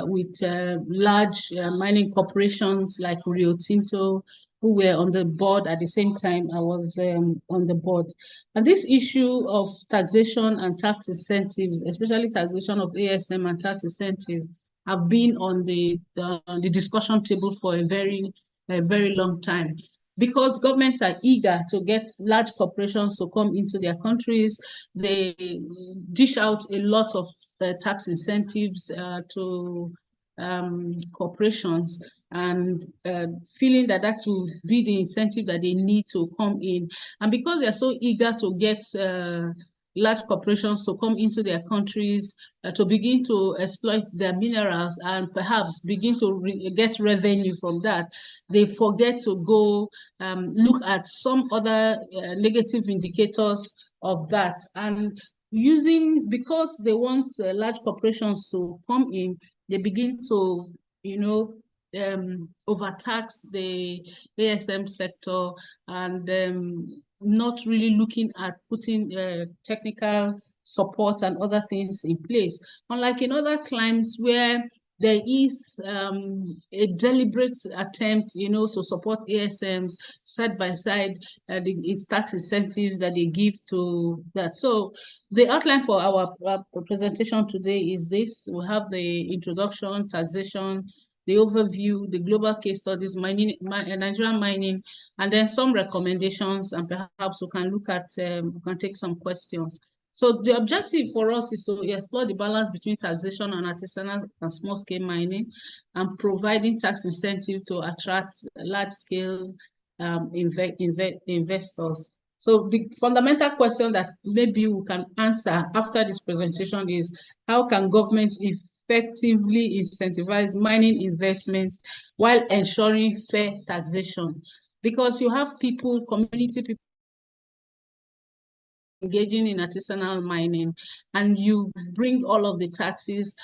with large mining corporations like Rio Tinto, who were on the board at the same time I was on the board. And this issue of taxation and tax incentives, especially taxation of ASM and tax incentive, have been on the discussion table for a very long time, because governments are eager to get large corporations to come into their countries. They dish out a lot of tax incentives to corporations, and feeling that that will be the incentive that they need to come in. And because they're so eager to get large corporations to come into their countries to begin to exploit their minerals and perhaps begin to get revenue from that, they forget to go look at some other negative indicators of that. And because they want large corporations to come in, they begin to, overtax the ASM sector, and not really looking at putting technical support and other things in place. Unlike in other climes where there is a deliberate attempt, to support ASMs side by side, its tax incentives that they give to that. So the outline for our presentation today is this. We have the introduction, taxation, the overview, the global case studies, Nigerian mining, and then some recommendations, and perhaps we can look at, we can take some questions. So the objective for us is to explore the balance between taxation and artisanal and small-scale mining, and providing tax incentive to attract large-scale investors. So the fundamental question that maybe we can answer after this presentation is, how can governments effectively incentivize mining investments while ensuring fair taxation? Because you have people, community people, engaging in artisanal mining, and you bring all of the taxes.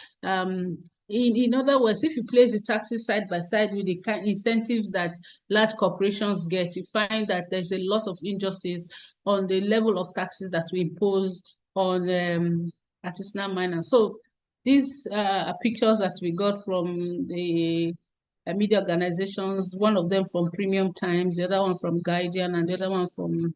In other words, if you place the taxes side by side with the kind of incentives that large corporations get, you find that there's a lot of injustice on the level of taxes that we impose on artisanal miners. So these are pictures that we got from the media organizations, one of them from Premium Times, the other one from Guardian, and the other one from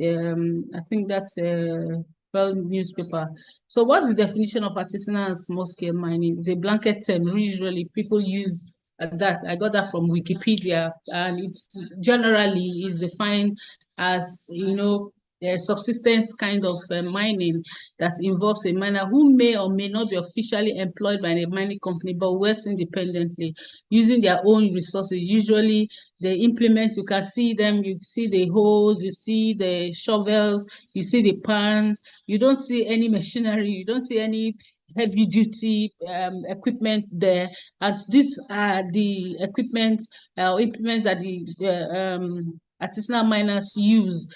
I think that's a newspaper. So what's the definition of artisanal and small-scale mining? It's a blanket term. Usually people use that. I got that from Wikipedia, and it's generally is defined as, a subsistence kind of mining that involves a miner who may or may not be officially employed by a mining company, but works independently using their own resources. Usually the implements, you can see them, you see the hoes, you see the shovels, you see the pans, you don't see any machinery, you don't see any heavy duty equipment there. And these are the equipment implements that the artisanal miners use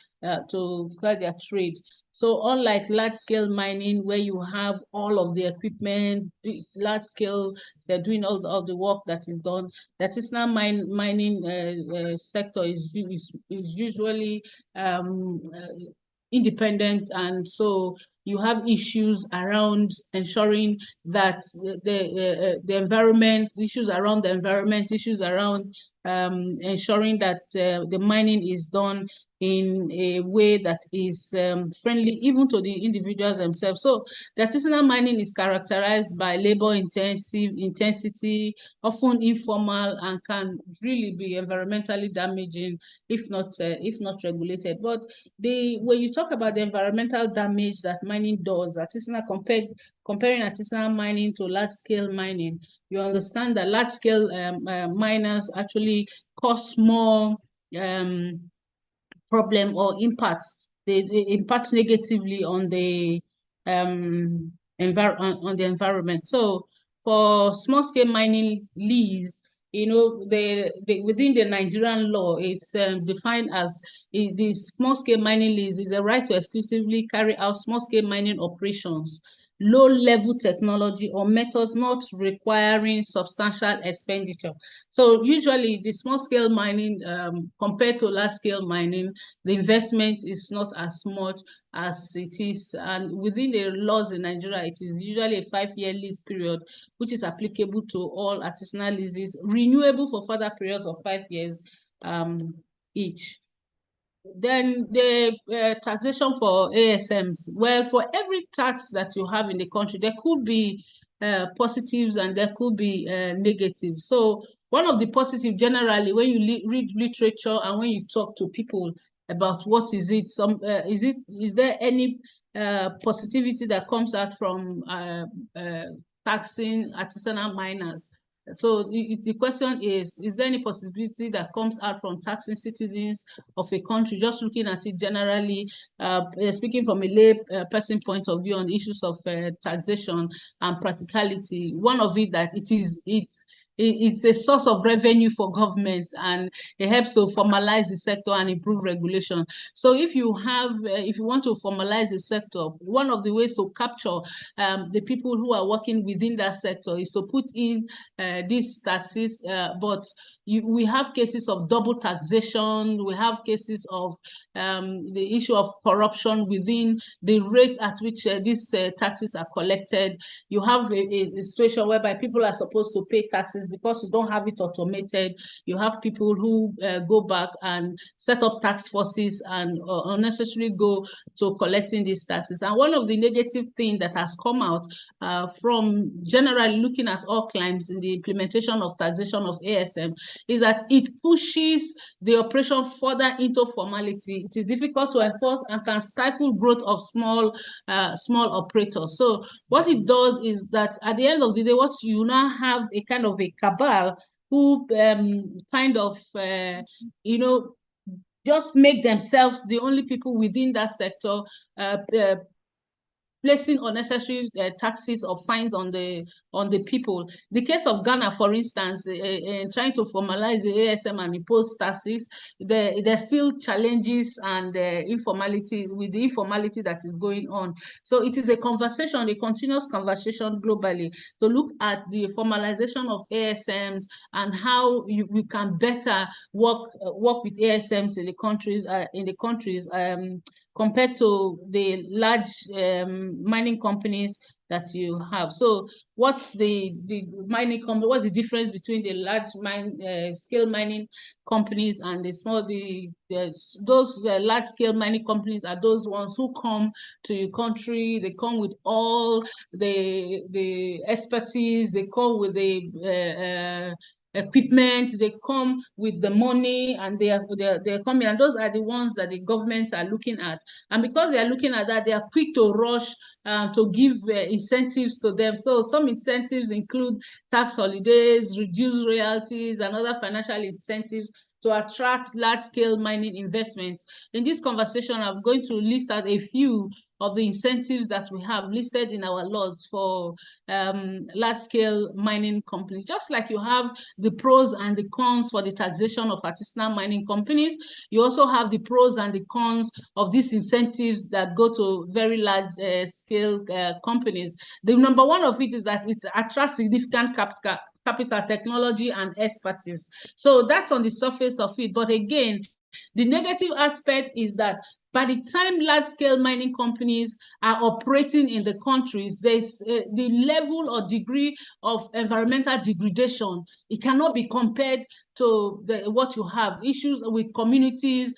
to guide their trade. So unlike large-scale mining, where you have all of the equipment, it's large scale, they're doing all of the work that is done. The artisanal mining sector is usually independent, and so you have issues around ensuring that the environment, issues around the environment, issues around ensuring that the mining is done in a way that is friendly even to the individuals themselves. So the artisanal mining is characterized by labor intensity, often informal, and can really be environmentally damaging if not regulated. But when you talk about the environmental damage that mining does, comparing artisanal mining to large-scale mining, you understand that large-scale miners actually cause more problem or impact. They impact negatively on the environment. So for small-scale mining lease, you know, within the Nigerian law, it's defined as the small-scale mining lease is a right to exclusively carry out small-scale mining operations, low-level technology or methods not requiring substantial expenditure. So usually the small-scale mining, compared to large-scale mining, the investment is not as much as it is. And within the laws in Nigeria, it is usually a 5-year lease period, which is applicable to all artisanal leases, renewable for further periods of 5 years each. Then the taxation for ASMs. Well, for every tax that you have in the country, there could be positives and there could be negatives. So one of the positives generally, when you read literature and when you talk to people about what is it, is there any positivity that comes out from taxing artisanal miners? So the question is there any possibility that comes out from taxing citizens of a country, just looking at it generally, speaking from a lay person point of view on issues of taxation and practicality? One of it that it's a source of revenue for government, and it helps to formalize the sector and improve regulation. So if you want to formalize the sector, one of the ways to capture the people who are working within that sector is to put in these taxes, but we have cases of double taxation. We have cases of the issue of corruption within the rate at which these taxes are collected. You have a situation whereby people are supposed to pay taxes because you don't have it automated. You have people who go back and set up tax forces and unnecessarily go to collecting these taxes. And one of the negative things that has come out from generally looking at all claims in the implementation of taxation of ASM is that it pushes the operation further into formality. It is difficult to enforce and can stifle growth of small operators. So what it does is that at the end of the day, what you now have a kind of a cabal who kind of just make themselves the only people within that sector, placing unnecessary taxes or fines on the people. The case of Ghana, for instance, trying to formalize the ASM and impose taxes, there's still challenges and informality that is going on. So it is a conversation, a continuous conversation globally to look at the formalization of ASMs and how we can better work with ASMs in the countries. Compared to the large mining companies that you have. So what's the mining company? What's the difference between the large scale mining companies and the small? Those large scale mining companies are those ones who come to your country. They come with all the expertise. They come with the equipment, they come with the money, and they're coming, and those are the ones that the governments are looking at. And because they are looking at that, they are quick to rush to give incentives to them. So some incentives include tax holidays, reduced royalties, and other financial incentives to attract large-scale mining investments. In this conversation, I'm going to list out a few of the incentives that we have listed in our laws for large-scale mining companies. Just like you have the pros and the cons for the taxation of artisanal mining companies, you also have the pros and the cons of these incentives that go to very large-scale companies. The number one of it is that it attracts significant capital, technology, and expertise. So that's on the surface of it. But again, the negative aspect is that by the time large-scale mining companies are operating in the countries, there's the level or degree of environmental degradation. It cannot be compared to what you have. Issues with communities,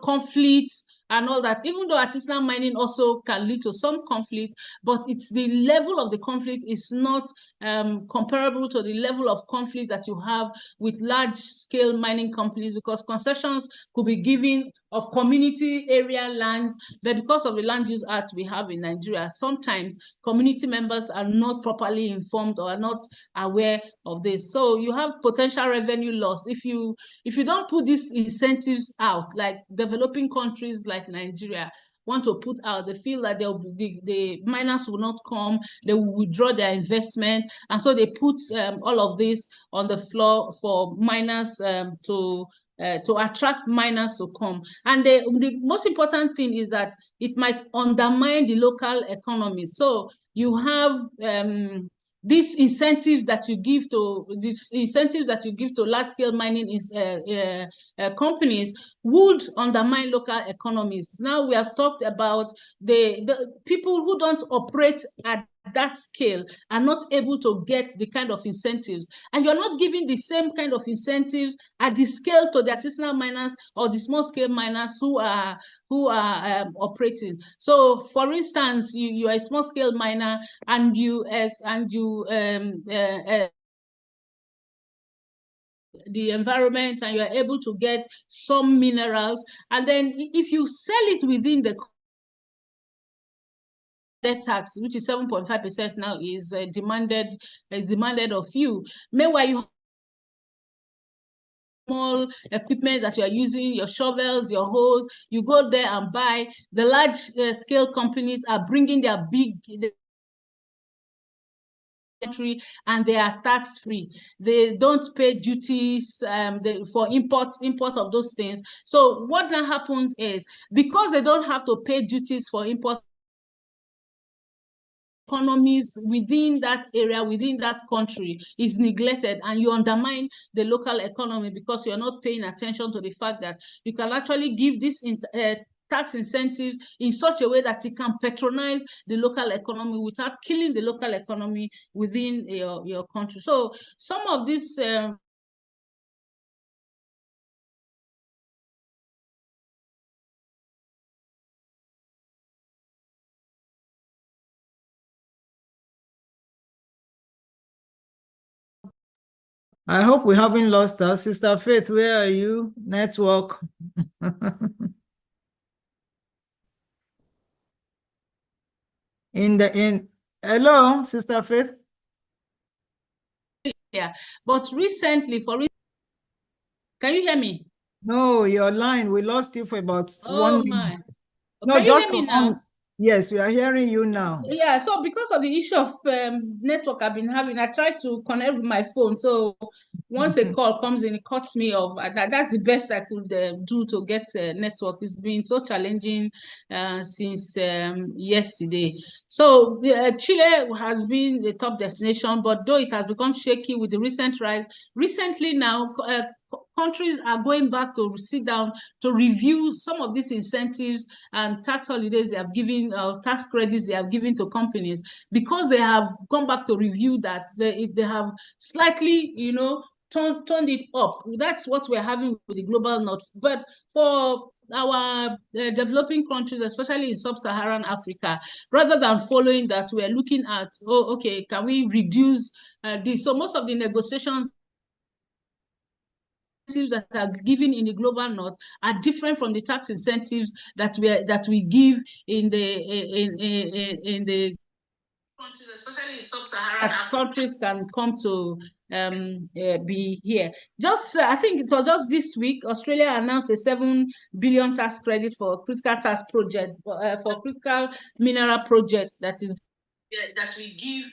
conflicts, and all that. Even though artisanal mining also can lead to some conflict, but it's the level of the conflict is not comparable to the level of conflict that you have with large-scale mining companies, because concessions could be given of community area lands, but because of the Land Use Act we have in Nigeria, sometimes community members are not properly informed or are not aware of this. So you have potential revenue loss if you don't put these incentives out, like developing countries like Nigeria want to put out. They feel that the miners will not come, they will withdraw their investment, and so they put all of this on the floor for miners to attract miners to come. And the most important thing is that it might undermine the local economy. So you have these incentives that you give to large-scale mining companies would undermine local economies. Now we have talked about the people who don't operate at that scale are not able to get the kind of incentives, and you're not giving the same kind of incentives at the scale to the artisanal miners or the small scale miners who are operating. So for instance, you are a small scale miner and the environment, and you are able to get some minerals, and then if you sell it within the tax, which is 7.5% now, is demanded of you. Meanwhile, you small equipment that you are using, your shovels, your hoes, you go there and buy. The large scale companies are bringing their big country, and they are tax-free. They don't pay duties for import of those things. So what now happens is, because they don't have to pay duties for import, economies within that area, within that country is neglected, and you undermine the local economy because you're not paying attention to the fact that you can actually give this tax incentives in such a way that it can patronize the local economy without killing the local economy within your country. So some of these I hope we haven't lost her. Sister Faith, where are you? Network. Hello, Sister Faith. Yeah, but recently, can you hear me? No, your line, we lost you for about 1 minute. No, can you just hear me for now? Yes, we are hearing you now. Yeah, so because of the issue of network I've been having, I tried to connect with my phone. So once a call comes in, it cuts me off. That's the best I could do to get network. It's been so challenging since yesterday. So Chile has been the top destination, but though it has become shaky with the recent rise, recently now countries are going back to sit down to review some of these incentives and tax holidays they have given, tax credits they have given to companies, because they have gone back to review that they have slightly, turned it up. That's what we're having with the global north. But for our developing countries, especially in sub-Saharan Africa, rather than following that, we're looking at, okay, can we reduce this? So most of the negotiations that are given in the global north are different from the tax incentives that we give in the countries, especially in sub-Saharan countries, can come to be here. I think it was just this week, Australia announced a 7 billion tax credit for critical tax project, for critical mineral projects that we give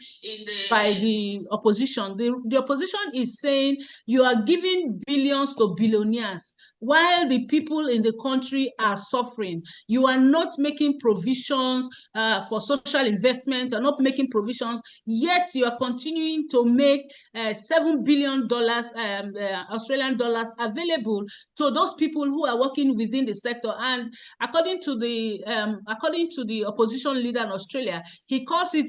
by the opposition. The opposition is saying you are giving billions to billionaires while the people in the country are suffering. You are not making provisions for social investment. You're not making provisions, yet you are continuing to make $7 billion Australian dollars available to those people who are working within the sector. And according to the opposition leader in Australia, he calls it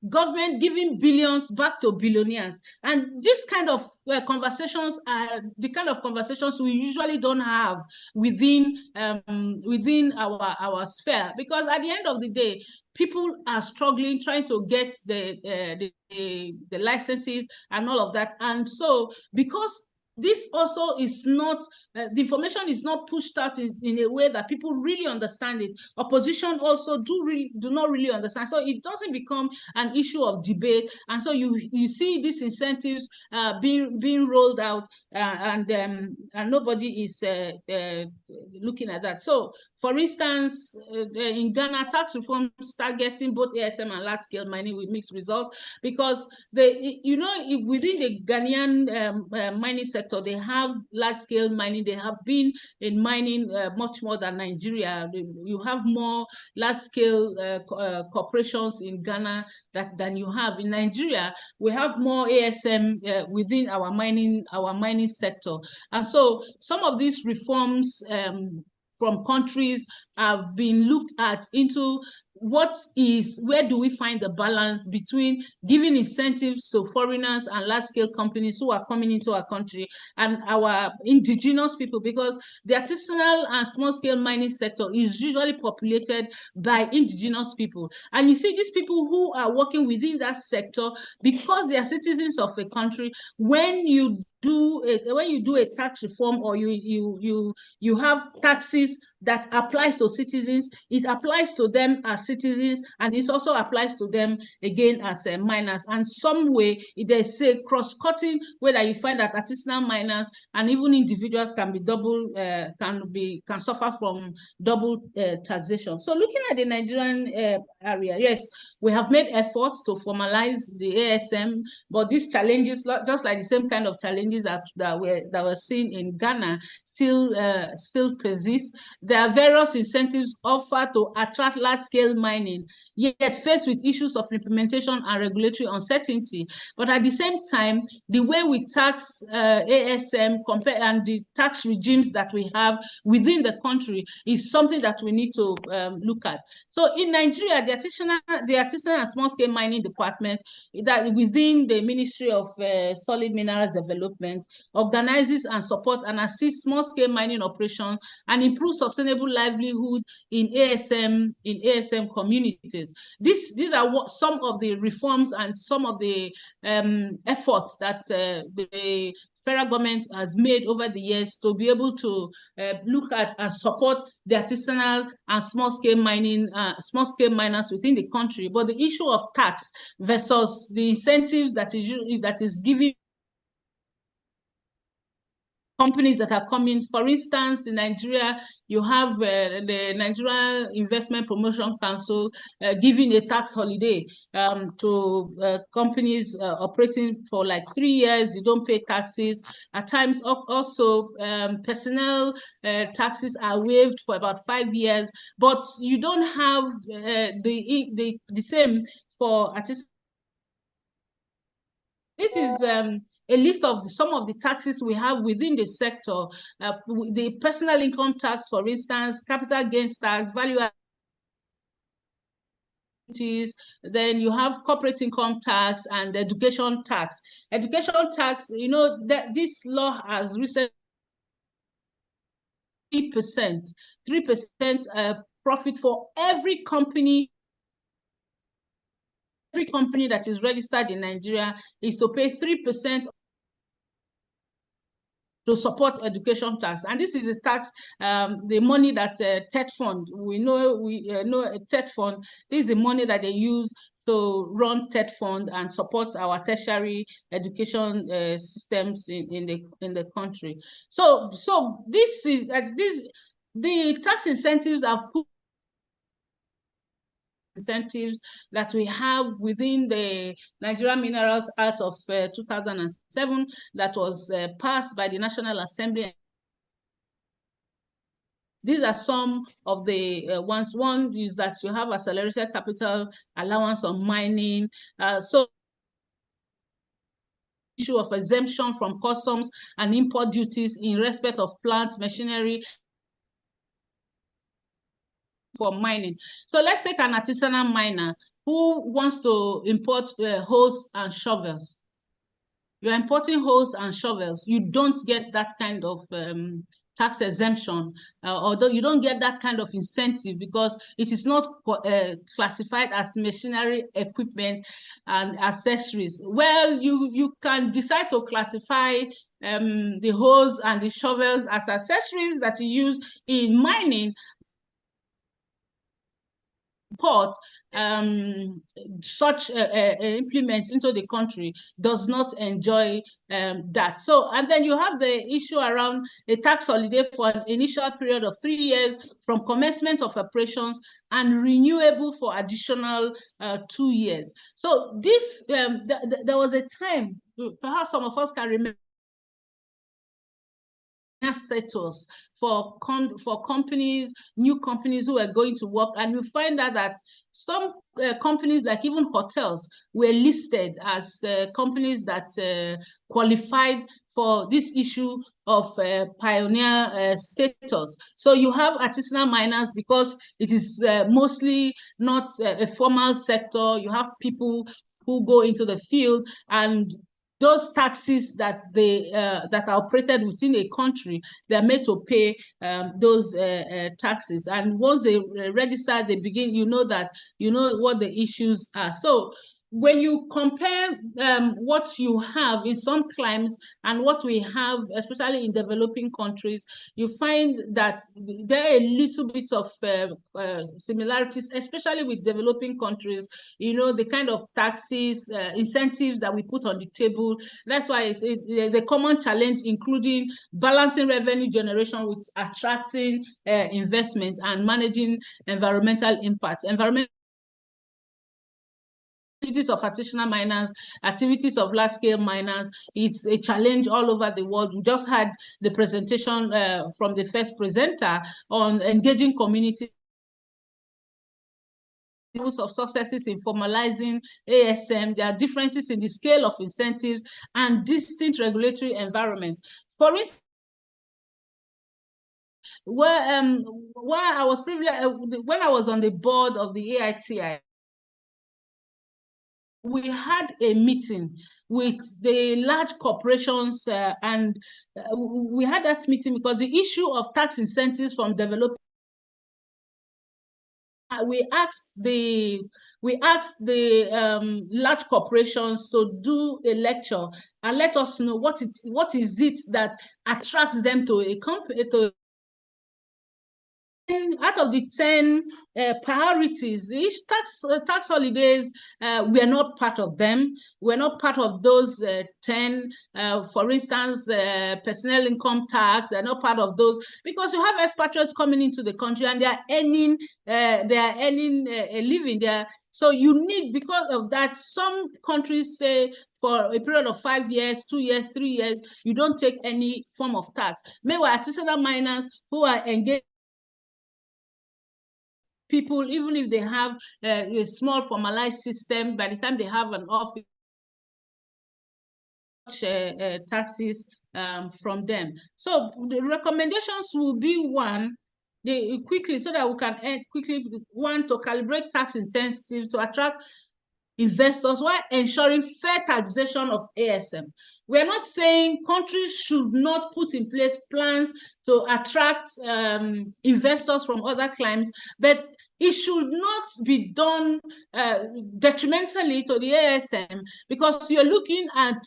government giving billions back to billionaires. And this kind of conversations are the kind of conversations we usually don't have within our sphere, because at the end of the day, people are struggling trying to get the licenses and all of that. And so because this also is not, the information is not pushed out in a way that people really understand it. Opposition also do not really understand. So it doesn't become an issue of debate. And so you see these incentives being rolled out, and nobody is looking at that. So For instance, in Ghana, tax reforms targeting both ASM and large-scale mining with mixed results, because within the Ghanaian mining sector, they have large-scale mining. They have been in mining much more than Nigeria. You have more large-scale corporations in Ghana than you have in Nigeria. We have more ASM within our mining sector, and so some of these reforms from countries have been looked at into where do we find the balance between giving incentives to foreigners and large-scale companies who are coming into our country and our indigenous people, because the artisanal and small-scale mining sector is usually populated by indigenous people. And you see these people who are working within that sector, because they are citizens of a country, when you do a tax reform, or you have taxes that applies to citizens, it applies to them as citizens, and it also applies to them again as miners. And some way there's a cross-cutting where you find that artisanal miners and even individuals can suffer from double taxation. So looking at the Nigerian area, yes, we have made efforts to formalize the ASM, but these challenges, just like the same kind of challenges that were seen in Ghana, still persist. There are various incentives offered to attract large-scale mining, yet faced with issues of implementation and regulatory uncertainty. But at the same time, the way we tax ASM and the tax regimes that we have within the country is something that we need to look at. So in Nigeria, the artisanal and small-scale mining department, that within the Ministry of Solid Minerals Development, organizes and supports and assists small-scale mining operations and improves sustainable livelihood in ASM communities. These are some of the reforms and some of the efforts that the federal government has made over the years to be able to look at and support the artisanal and small-scale miners within the country. But the issue of tax versus the incentives that is given companies that are coming. For instance, in Nigeria, you have the Nigeria Investment Promotion Council giving a tax holiday to companies operating for like 3 years. You don't pay taxes. At times, also personnel taxes are waived for about 5 years, but you don't have the same for artists. This is a list of some of the taxes we have within the sector. The personal income tax, for instance, capital gains tax, value added, then you have corporate income tax and education tax. Education tax, you know, that this law has recently 3% profit for every company. Every company that is registered in Nigeria is to pay 3% to support education tax. And this is a tax, the money that TET fund, we know TET fund, this is the money that they use to run TET fund and support our tertiary education systems in the country. So this is the tax incentives have put incentives that we have within the Nigerian Minerals Act of 2007 that was passed by the National Assembly. These are some of the ones. One is that you have accelerated capital allowance on mining. So issue of exemption from customs and import duties in respect of plant machinery for mining. So let's take an artisanal miner who wants to import hoes and shovels. You're importing hoes and shovels. You don't get that kind of tax exemption, although you don't get that kind of incentive because it is not classified as machinery, equipment, and accessories. Well, you can decide to classify the hoes and the shovels as accessories that you use in mining. import such implements into the country does not enjoy that. So, and then you have the issue around a tax holiday for an initial period of 3 years from commencement of operations and renewable for additional 2 years. So this, there was a time, perhaps some of us can remember, status for companies, new companies who are going to work, and you find out that some companies, like even hotels, were listed as companies that qualified for this issue of pioneer status. So you have artisanal miners because it is mostly not a formal sector. You have people who go into the field, and those taxes that they that are operated within a country, they're made to pay those taxes. And once they register, they begin, you know what the issues are. So when you compare what you have in some climes and what we have, especially in developing countries, you find that there are a little bit of similarities, especially with developing countries. You know, the kind of taxes, incentives that we put on the table. That's why there's a common challenge, including balancing revenue generation with attracting investment and managing environmental impacts. Activities of artisanal miners, activities of large-scale miners, it's a challenge all over the world. We just had the presentation from the first presenter on engaging community of successes in formalizing ASM. There are differences in the scale of incentives and distinct regulatory environments. For instance, where I was privileged, when I was on the board of the AITI, we had a meeting with the large corporations, and we had that meeting because the issue of tax incentives from developing, we asked the large corporations to do a lecture and let us know what is it that attracts them to a company. Out of the 10 priorities, each tax holidays, we're not part of them. We're not part of those 10. For instance, personnel income tax, they're not part of those, because you have expatriates coming into the country and they are earning a living there. So you need, because of that, some countries say for a period of 5 years, 2 years, 3 years, you don't take any form of tax. Meanwhile, artisanal miners who are engaged people, even if they have a small formalized system, by the time they have an office, taxes from them. So the recommendations will be one, quickly, so that we can end quickly. One, to calibrate tax incentives to attract investors while ensuring fair taxation of ASM. We're not saying countries should not put in place plans to attract investors from other climes, but it should not be done detrimentally to the ASM, because you're looking at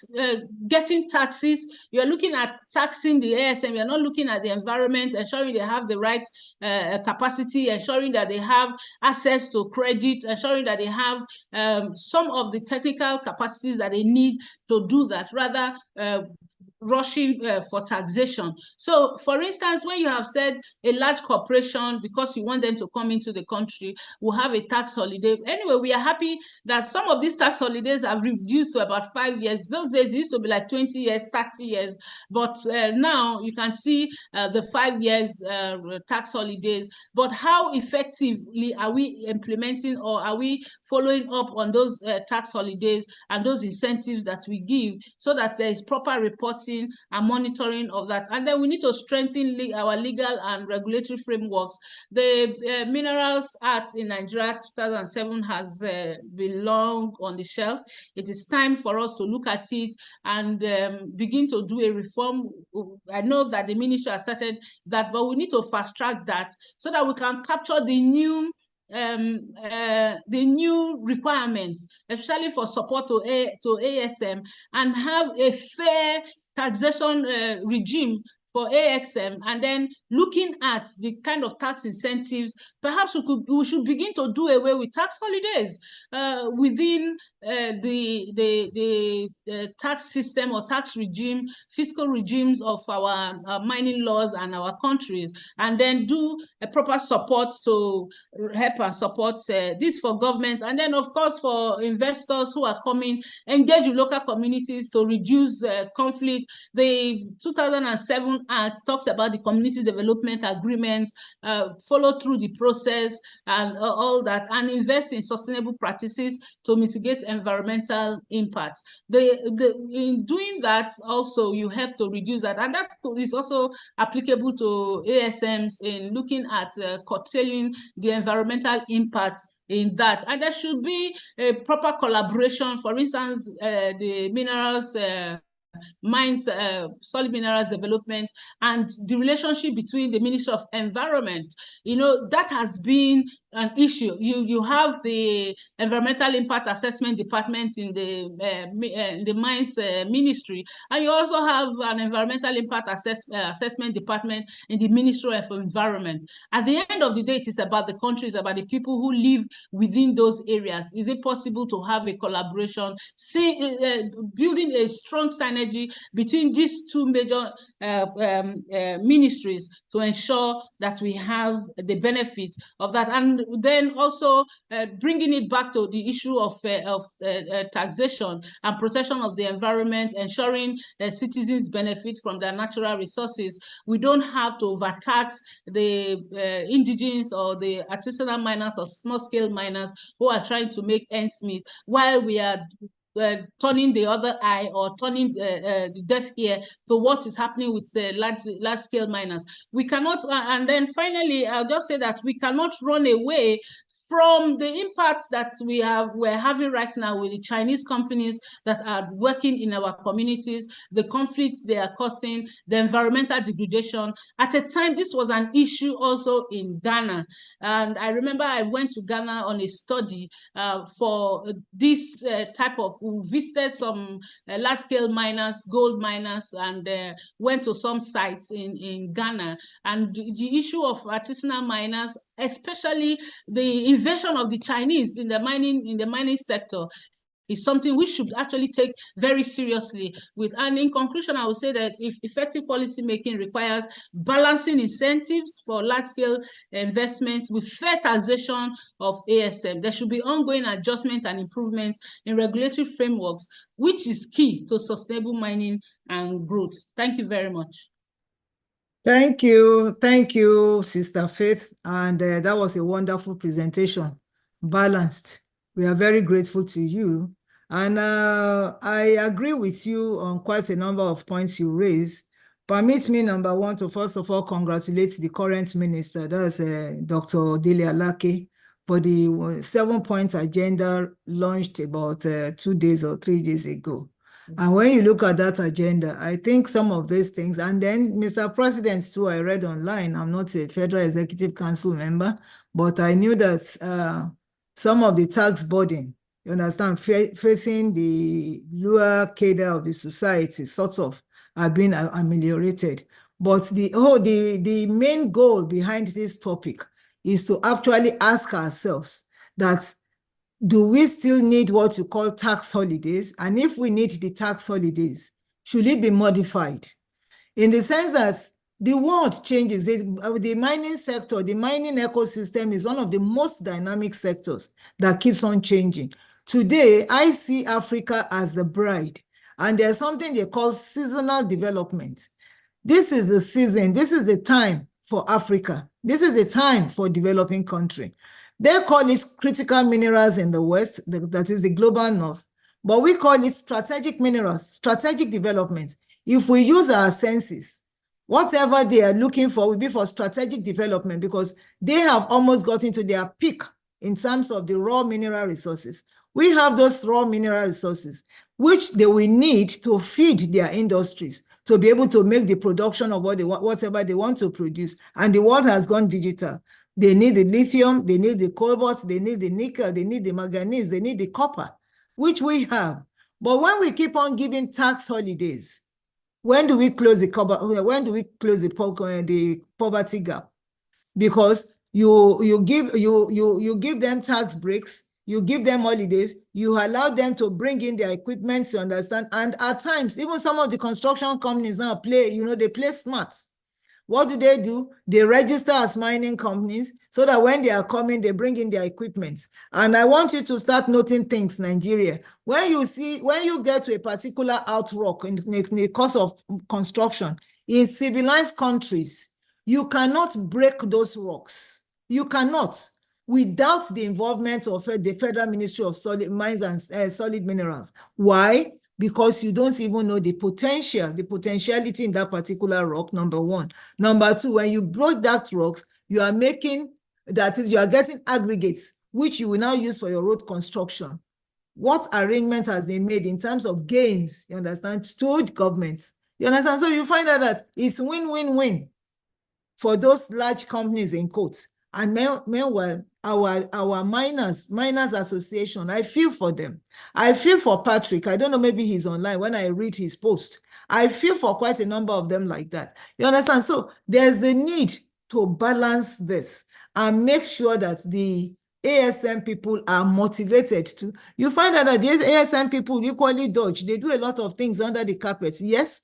getting taxes, you're looking at taxing the ASM, you're not looking at the environment, ensuring they have the right capacity, ensuring that they have access to credit, ensuring that they have some of the technical capacities that they need to do that, rather rushing for taxation. So, for instance, when you have said a large corporation, because you want them to come into the country, will have a tax holiday. Anyway, we are happy that some of these tax holidays have reduced to about 5 years. Those days it used to be like 20 years, 30 years. But now you can see the 5 years tax holidays. But how effectively are we implementing, or are we following up on those tax holidays and those incentives that we give, so that there is proper reporting and monitoring of that? And then we need to strengthen our legal and regulatory frameworks. The Minerals Act in Nigeria 2007 has been long on the shelf. It is time for us to look at it and begin to do a reform. I know that the ministry has started that, but we need to fast track that so that we can capture the new requirements, especially for support to ASM, and have a fair taxation regime for AXM, and then looking at the kind of tax incentives, perhaps we should begin to do away with tax holidays within the tax system or tax regime, fiscal regimes of our mining laws and our countries, and then do a proper support to help and support this for governments, and then of course for investors who are coming, engage with local communities to reduce conflict. The 2007 Act talks about the community development agreements, follow through the process and all that, and invest in sustainable practices to mitigate environmental impacts. In doing that, also you help to reduce that, and that is also applicable to ASMs in looking at curtailing the environmental impacts in that. And there should be a proper collaboration. For instance, the minerals mines, solid minerals development, and the relationship between the Ministry of Environment. You know, that has been an issue. You have the environmental impact assessment department in the mines ministry, and you also have an environmental impact assessment department in the Ministry of Environment. At the end of the day, it is about the countries, about the people who live within those areas. Is it possible to have a collaboration, building a strong synergy between these two major ministries to ensure that we have the benefit of that? And then also bringing it back to the issue of taxation and protection of the environment, ensuring citizens benefit from their natural resources. We don't have to overtax the indigenous or the artisanal miners or small-scale miners who are trying to make ends meet, while we are turning the other eye or turning the deaf ear to what is happening with the large-scale miners. We cannot, and then finally, I'll just say that we cannot run away from the impact that we're having right now with the Chinese companies that are working in our communities, the conflicts they are causing, the environmental degradation. At a time, this was an issue also in Ghana. And I remember I went to Ghana on a study for this type of, we visited some large-scale miners, gold miners, and went to some sites in Ghana. And the issue of artisanal miners, especially the invasion of the Chinese in the mining sector, is something we should actually take very seriously. And in conclusion, I would say that if effective policy making requires balancing incentives for large-scale investments with fair taxation of ASM, there should be ongoing adjustments and improvements in regulatory frameworks, which is key to sustainable mining and growth. Thank you very much. Thank you, Sister Faith. And that was a wonderful presentation, balanced. We are very grateful to you. And I agree with you on quite a number of points you raised. Permit me, number one, to first of all congratulate the current minister, that's Dr. Dele Alake, for the 7-point agenda launched about 2 days or 3 days ago. And when you look at that agenda, I think some of these things, and then Mr. President too, I read online, I'm not a Federal Executive Council member, but I knew that some of the tax burden, you understand, facing the lower cadre of the society sort of have been ameliorated. But the main goal behind this topic is to actually ask ourselves that, do we still need what you call tax holidays? And if we need the tax holidays, should it be modified? In the sense that the world changes. The mining sector, the mining ecosystem is one of the most dynamic sectors that keeps on changing. Today, I see Africa as the bride, and there's something they call seasonal development. This is the season, this is the time for Africa. This is the time for developing country. They call it critical minerals in the West, that is the global North, but we call it strategic minerals, strategic development. If we use our senses, whatever they are looking for will be for strategic development, because they have almost gotten to their peak in terms of the raw mineral resources. We have those raw mineral resources, which they will need to feed their industries to be able to make the production of whatever they want to produce. And the world has gone digital. They need the lithium, they need the cobalt, they need the nickel, they need the manganese, they need the copper, which we have. But when we keep on giving tax holidays, When do we close the poverty gap? Because you give them tax breaks, you give them holidays, you allow them to bring in their equipment, you understand? And at times, even some of the construction companies now they play smart. What do? They register as mining companies so that when they are coming, they bring in their equipment. And I want you to start noting things, Nigeria. When you get to a particular outrock in the course of construction, in civilized countries, you cannot break those rocks. You cannot, without the involvement of the Federal Ministry of Solid Mines and Solid Minerals. Why? Because you don't even know the potentiality in that particular rock, number one. Number two, when you break that rocks, you are getting aggregates, which you will now use for your road construction. What arrangement has been made in terms of gains, you understand, to the government? You understand? So you find out that it's win-win-win for those large companies in quotes. And meanwhile, our miners association, I feel for them. I feel for Patrick. I don't know, maybe he's online when I read his post. I feel for quite a number of them like that. You understand? So there's the need to balance this and make sure that the ASM people are motivated to. You find out that these ASM people equally dodge. They do a lot of things under the carpet. Yes,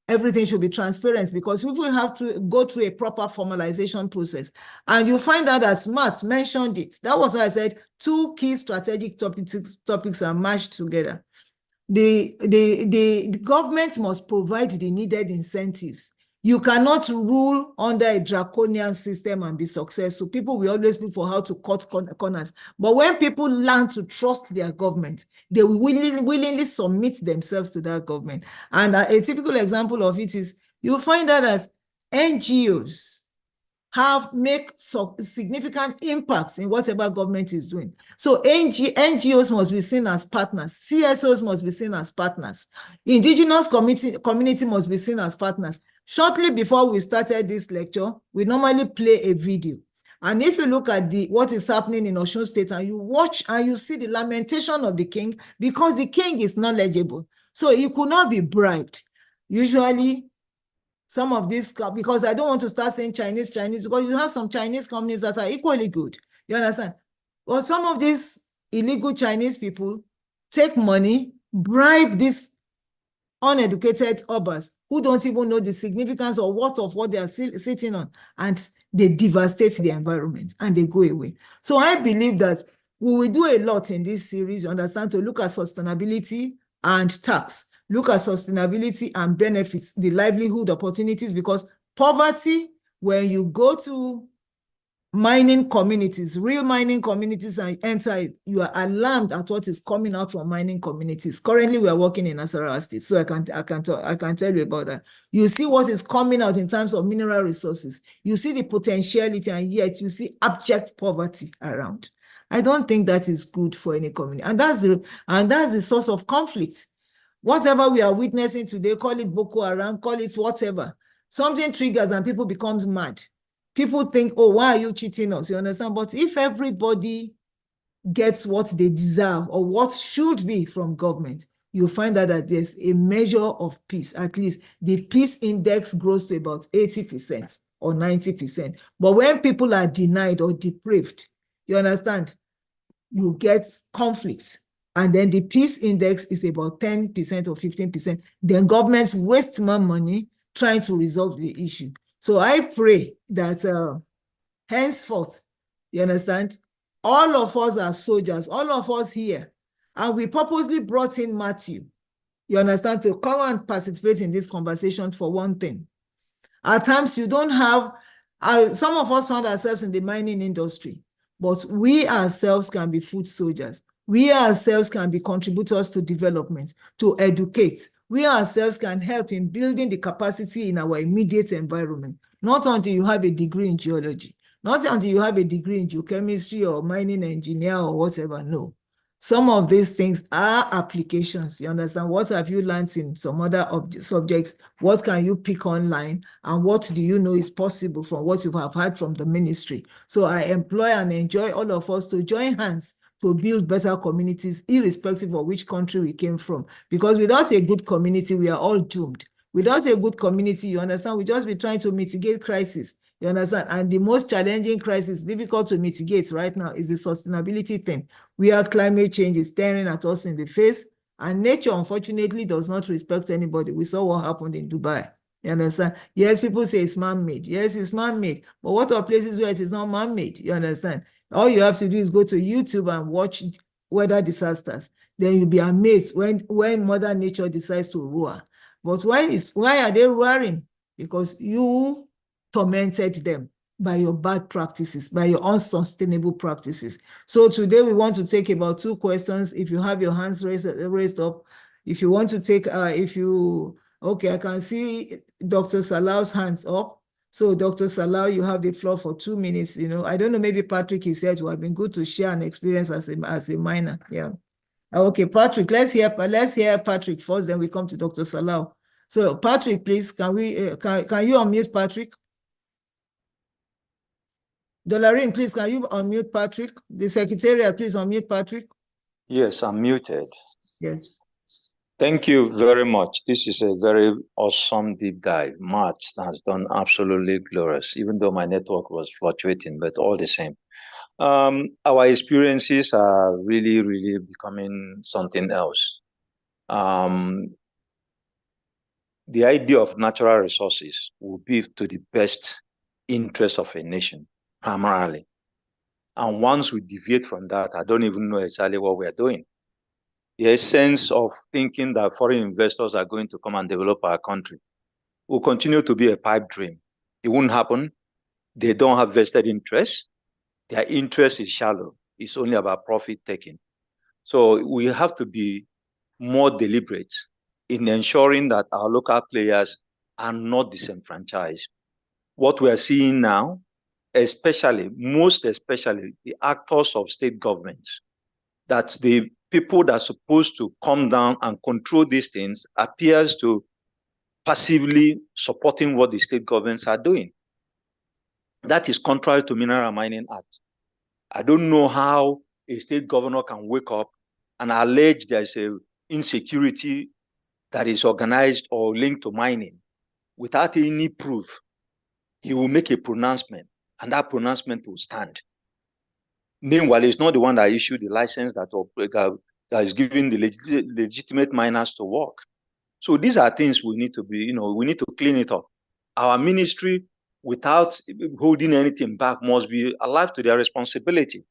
everything should be transparent because we will have to go through a proper formalization process. And you find out that Matt mentioned it. That was why I said 2 key strategic topics are matched together. The government must provide the needed incentives. You cannot rule under a draconian system and be successful. People will always look for how to cut corners. But when people learn to trust their government, they will willingly submit themselves to that government. And a typical example of it is you find out that NGOs make significant impacts in whatever government is doing. So NGOs must be seen as partners. CSOs must be seen as partners. Indigenous community must be seen as partners. Shortly before we started this lecture, we normally play a video. And if you look at what is happening in Osun State and you watch and you see the lamentation of the king, because the king is knowledgeable. So he could not be bribed. Usually, some of these, because I don't want to start saying Chinese, because you have some Chinese companies that are equally good. You understand? Well, some of these illegal Chinese people take money, bribe these uneducated urbans who don't even know the significance or what they are sitting on, and they devastate the environment and they go away. So I believe that we will do a lot in this series, you understand, to look at sustainability and tax, look at sustainability and benefits, the livelihood opportunities, because poverty, when you go to mining communities, real mining communities, and enter it, you are alarmed at what is coming out from mining communities. Currently, we are working in Nasarawa State, so I can tell you about that. You see what is coming out in terms of mineral resources. You see the potentiality, and yet you see abject poverty around. I don't think that is good for any community, and that's the source of conflict. Whatever we are witnessing today, call it Boko Haram, call it whatever, something triggers and people becomes mad. People think, oh, why are you cheating us? You understand? But if everybody gets what they deserve or what should be from government, you find out that there's a measure of peace. At least the peace index grows to about 80% or 90%. But when people are denied or deprived, you understand, you get conflicts. And then the peace index is about 10% or 15%. Then governments waste more money trying to resolve the issue. So I pray that henceforth, you understand, all of us are soldiers, all of us here, and we purposely brought in Matthew, you understand, to come and participate in this conversation for one thing. At times, you don't have, some of us found ourselves in the mining industry, but we ourselves can be foot soldiers. We ourselves can be contributors to development, to educate. We ourselves can help in building the capacity in our immediate environment. Not until you have a degree in geology, not until you have a degree in geochemistry or mining engineer or whatever, no. Some of these things are applications, you understand? What have you learned in some other subjects? What can you pick online? And what do you know is possible from what you have heard from the ministry? So I employ and enjoy all of us to join hands to build better communities, irrespective of which country we came from. Because without a good community, we are all doomed. Without a good community, you understand, we just be trying to mitigate crisis. You understand? And the most challenging crisis, difficult to mitigate right now, is the sustainability thing. Where climate change is staring at us in the face, and nature, unfortunately, does not respect anybody. We saw what happened in Dubai. You understand? Yes, people say it's man-made. Yes, it's man-made. But what are places where it is not man-made? You understand? All you have to do is go to YouTube and watch weather disasters. Then you'll be amazed when Mother Nature decides to roar. But why are they roaring? Because you tormented them by your bad practices, by your unsustainable practices. So today we want to take about 2 questions. If you have your hands raised up, if you want to take, okay, I can see Dr. Salau's hands up. So Dr. Salau, you have the floor for 2 minutes. I don't know, maybe Patrick is here to have been good to share an experience as a miner. Yeah. Okay, Patrick, let's hear Patrick first, then we come to Dr. Salau. So Patrick, please, can you unmute Patrick? Doreen, please, can you unmute Patrick? The secretariat, please unmute Patrick. Yes, I'm muted. Yes. Thank you very much. This is a very awesome deep dive. Matt has done absolutely glorious, even though my network was fluctuating, but all the same. Our experiences are really, really becoming something else. The idea of natural resources will be to the best interest of a nation, primarily. And once we deviate from that, I don't even know exactly what we're doing. The essence of thinking that foreign investors are going to come and develop our country will continue to be a pipe dream. It won't happen. They don't have vested interest. Their interest is shallow. It's only about profit taking. So we have to be more deliberate in ensuring that our local players are not disenfranchised. What we are seeing now, most especially the actors of state governments, that the people that are supposed to come down and control these things appears to passively supporting what the state governments are doing. That is contrary to Mineral Mining Act. I don't know how a state governor can wake up and allege there's a insecurity that is organized or linked to mining without any proof. He will make a pronouncement, and that pronouncement will stand. Meanwhile, it's not the one that issued the license that is giving the legitimate miners to work. So these are things we need to be, we need to clean it up. Our ministry, without holding anything back, must be alive to their responsibility,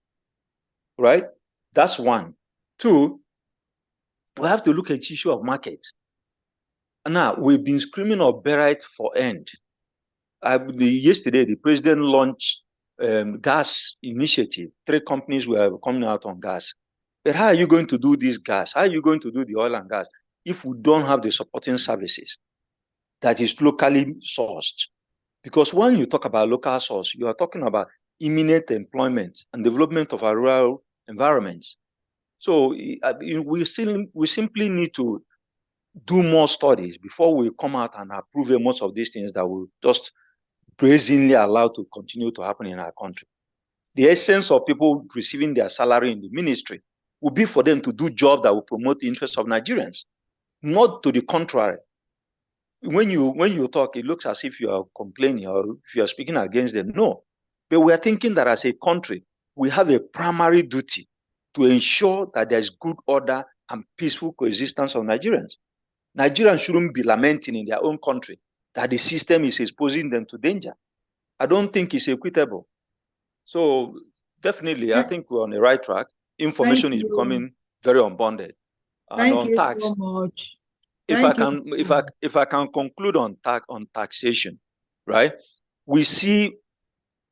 right? That's one. 2, we have to look at the issue of markets. Now, we've been screaming of Berite for end. Yesterday, the president launched gas initiative. 3 companies were coming out on gas. But how are you going to do this gas? How are you going to do the oil and gas if we don't have the supporting services that is locally sourced? Because when you talk about local source, you are talking about imminent employment and development of our rural environments. So we simply need to do more studies before we come out and approve most of these things that will just brazenly allow to continue to happen in our country. The essence of people receiving their salary in the ministry will be for them to do jobs that will promote the interests of Nigerians, not to the contrary. When you talk, it looks as if you are complaining or if you are speaking against them. No, but we are thinking that as a country, we have a primary duty to ensure that there's good order and peaceful coexistence of Nigerians. Nigerians shouldn't be lamenting in their own country that the system is exposing them to danger. I don't think it's equitable. So definitely, I think we're on the right track. Information is becoming very unbounded. Thank you so much. If I can conclude on taxation, right? We see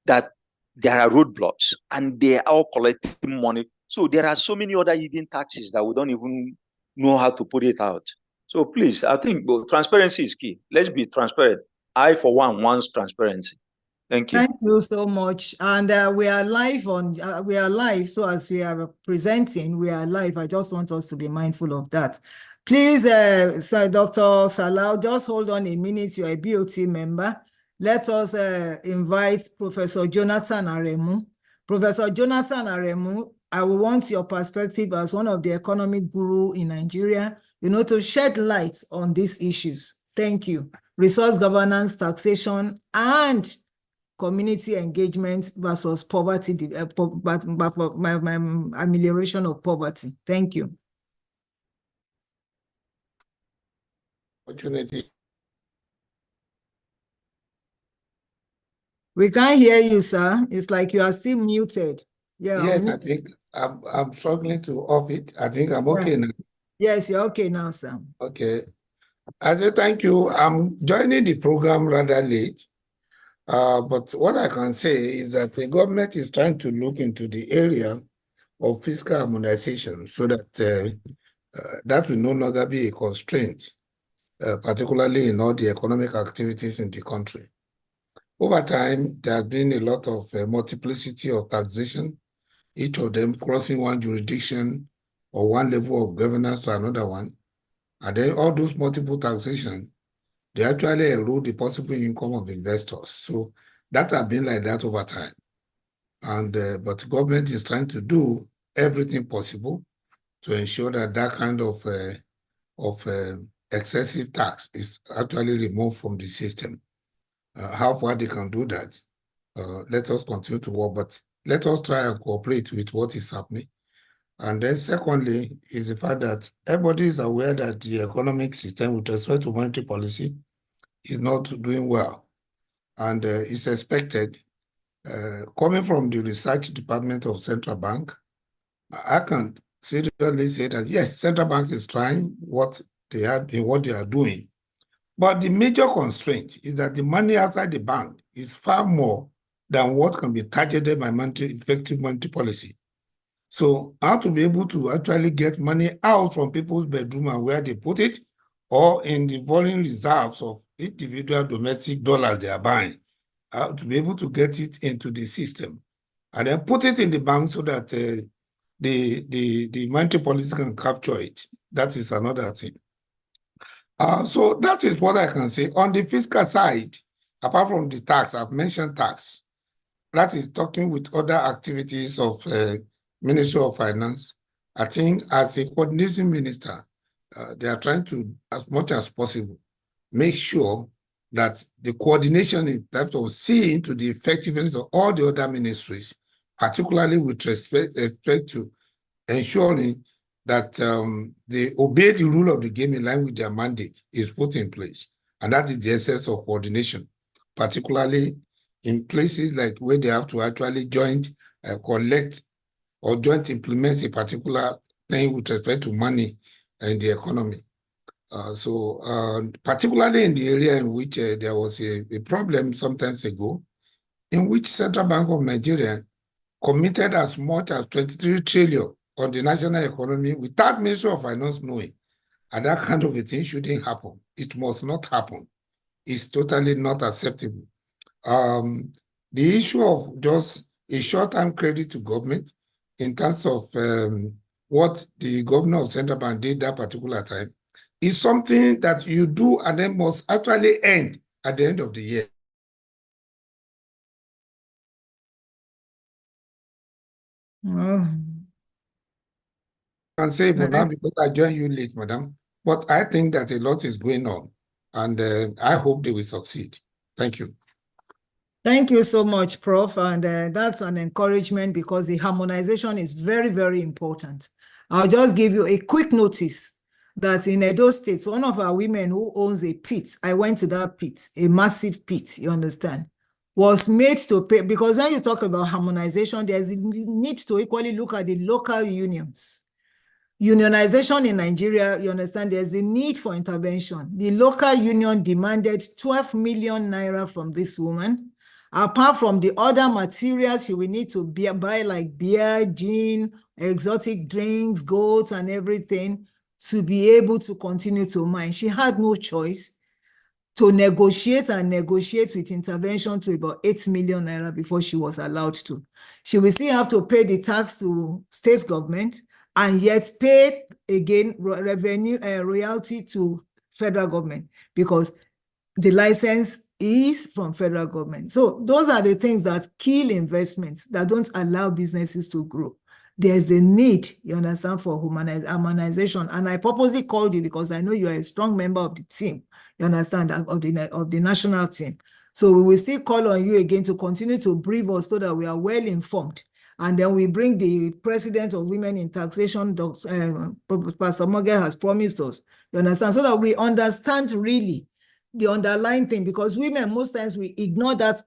that there are roadblocks and they are all collecting money. So there are so many other hidden taxes that we don't even know how to put it out. So please, I think transparency is key. Let's be transparent. I, for one, want transparency. Thank you. Thank you so much. And we are live So as we are presenting, we are live. I just want us to be mindful of that. Please, Dr. Salau, just hold on a minute. You're a BOT member. Let us invite Professor Jonathan Aremu. Professor Jonathan Aremu, I will want your perspective as one of the economic guru in Nigeria, to shed light on these issues. Thank you. Resource governance, taxation, and community engagement versus poverty, amelioration of poverty. Thank you. Opportunity. We can't hear you, sir. It's like you are still muted. Yeah. Yes, I think I'm struggling to off it. I think I'm okay now. Yes, you're okay now, sir. Okay. I say thank you. I'm joining the program rather late. But what I can say is that the government is trying to look into the area of fiscal harmonization so that that will no longer be a constraint, particularly in all the economic activities in the country. Over time, there has been a lot of multiplicity of taxation, each of them crossing one jurisdiction or one level of governance to another one. And then all those multiple taxation, they actually erode the possible income of investors. So that has been like that over time. And but government is trying to do everything possible to ensure that that kind of excessive tax is actually removed from the system. How far they can do that, let us continue to work, but let us try and cooperate with what is happening. And then secondly, is the fact that everybody is aware that the economic system with respect to monetary policy is not doing well. And it's expected, coming from the research department of Central Bank, I can seriously say that yes, Central Bank is trying what they are doing. But the major constraint is that the money outside the bank is far more than what can be targeted by effective monetary policy. So how to be able to actually get money out from people's bedroom and where they put it, or in the foreign reserves of individual domestic dollars they are buying, how to be able to get it into the system and then put it in the bank so that the monetary policy can capture it. That is another thing. So that is what I can say. On the fiscal side, apart from the tax, I've mentioned tax. That is talking with other activities of Ministry of Finance. I think as a coordinating minister, they are trying to, as much as possible, make sure that the coordination in terms of seeing to the effectiveness of all the other ministries, particularly with respect to ensuring that they obey the rule of the game in line with their mandate is put in place. And that is the essence of coordination, particularly in places like where they have to actually joint collect or joint implement a particular thing with respect to money and the economy. Particularly in the area in which there was a problem some time ago, in which Central Bank of Nigeria committed as much as 23 trillion on the national economy without Ministry of Finance knowing. And that kind of a thing shouldn't happen. It must not happen. It's totally not acceptable. The issue of just a short-term credit to government in terms of what the governor of Central Bank did that particular time is something that you do and then must actually end at the end of the year. Oh. I can say for now because I joined you late, madam. But I think that a lot is going on, and I hope they will succeed. Thank you. Thank you so much, Prof. And that's an encouragement because the harmonization is very, very important. I'll just give you a quick notice that in Edo State, one of our women who owns a pit, I went to that pit, a massive pit, you understand, was made to pay, because when you talk about harmonization, there's a need to equally look at the local unions. Unionization in Nigeria, you understand, there's a need for intervention. The local union demanded 12 million naira from this woman. Apart from the other materials you will need to buy, like beer, gin, exotic drinks, goats, and everything, to be able to continue to mine. She had no choice to negotiate with intervention to about 8 million naira before she was allowed to. She will still have to pay the tax to state government and yet pay again revenue royalty to federal government because the license is from federal government. So those are the things that kill investments, that don't allow businesses to grow. there's a need, you understand, for harmonization. And I purposely called you because I know you are a strong member of the team, you understand, of the national team. So we will still call on you again to continue to brief us so that we are well informed. And then we bring the president of Women in Taxation, Pastor Morgan has promised us, you understand, so that we understand really the underlying thing, because women, most times we ignore that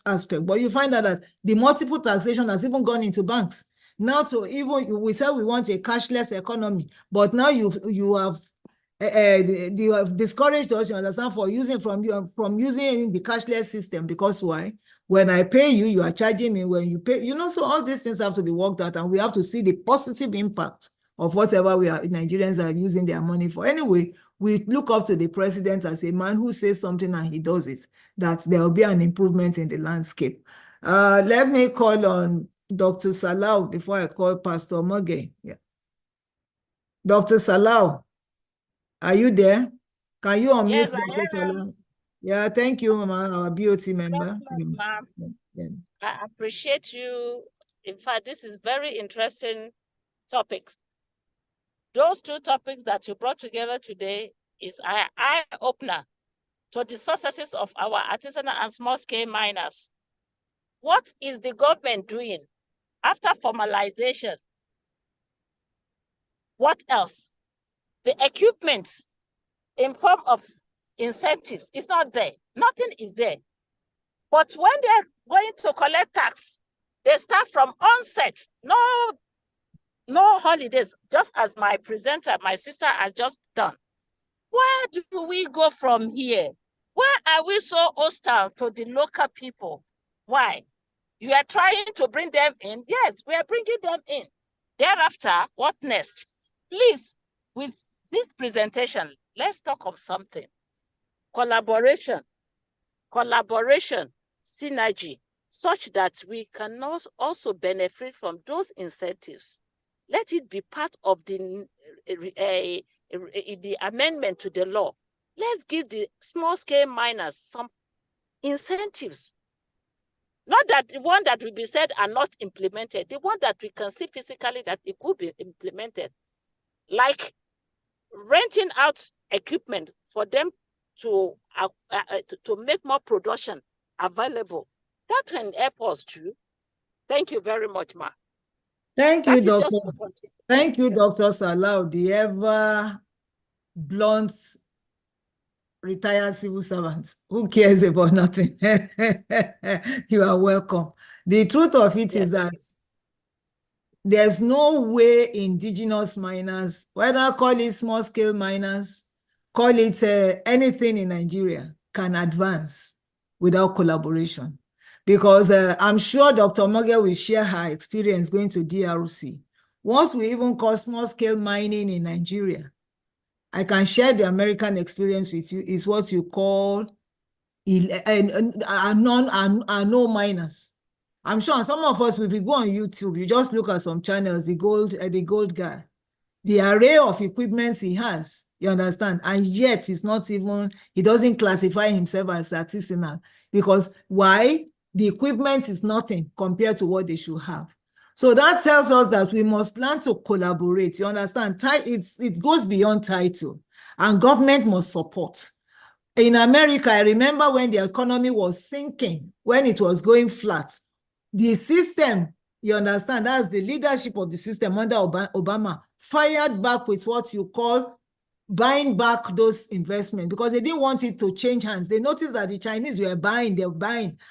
aspect. But you find out that the multiple taxation has even gone into banks. Now to even, we said we want a cashless economy, but now you have discouraged us, you understand, from using the cashless system, because why? When I pay you, you are charging me. When you pay, so all these things have to be worked out, and we have to see the positive impact of whatever Nigerians are using their money for. Anyway, we look up to the president as a man who says something and he does it, that there will be an improvement in the landscape. Let me call on Dr. Salau before I call Pastor Moge. Yeah. Dr. Salau, are you there? Can you unmute Yes, Dr. Salau? Yeah, thank you, Mama, our BOT member. I appreciate you. In fact, this is very interesting topics. Those two topics that you brought together today is an eye-opener to the successes of our artisanal and small-scale miners. What is the government doing after formalization? What else? The equipment in form of incentives is not there. Nothing is there. But when they're going to collect tax, they start from onset. No holidays, just as my presenter, my sister, has just done. Where do we go from here? Why are we so hostile to the local people? Why? You are trying to bring them in. Yes, we are bringing them in. Thereafter, what next? Please, with this presentation, let's talk of something. Collaboration, synergy, such that we can also benefit from those incentives. Let it be part of the amendment to the law. Let's give the small-scale miners some incentives. Not that the one that will be said are not implemented, the one that we can see physically that it could be implemented, like renting out equipment for them to make more production available. That can help us too. Thank you very much, Ma. Thank you, Dr. Thank you, you. Dr. Salau, the ever blunt retired civil servant who cares about nothing. You are welcome. The truth of it is that there's no way indigenous miners, whether call it small-scale miners, call it anything in Nigeria, can advance without collaboration. Because I'm sure Dr. Moge will share her experience going to DRC. Once we even call small-scale mining in Nigeria, I can share the American experience with you, is what you call no miners. I'm sure some of us, if you go on YouTube, you just look at some channels, the gold guy, the array of equipments he has, you understand? And yet he's not even, he doesn't classify himself as artisanal. Because why? The equipment is nothing compared to what they should have. So that tells us that we must learn to collaborate. You understand? It goes beyond title, and government must support. In America, I remember when the economy was sinking, when it was going flat, the system, you understand, that's the leadership of the system under Obama, fired back with what you call buying back those investments, because they didn't want it to change hands. They noticed that the Chinese were buying,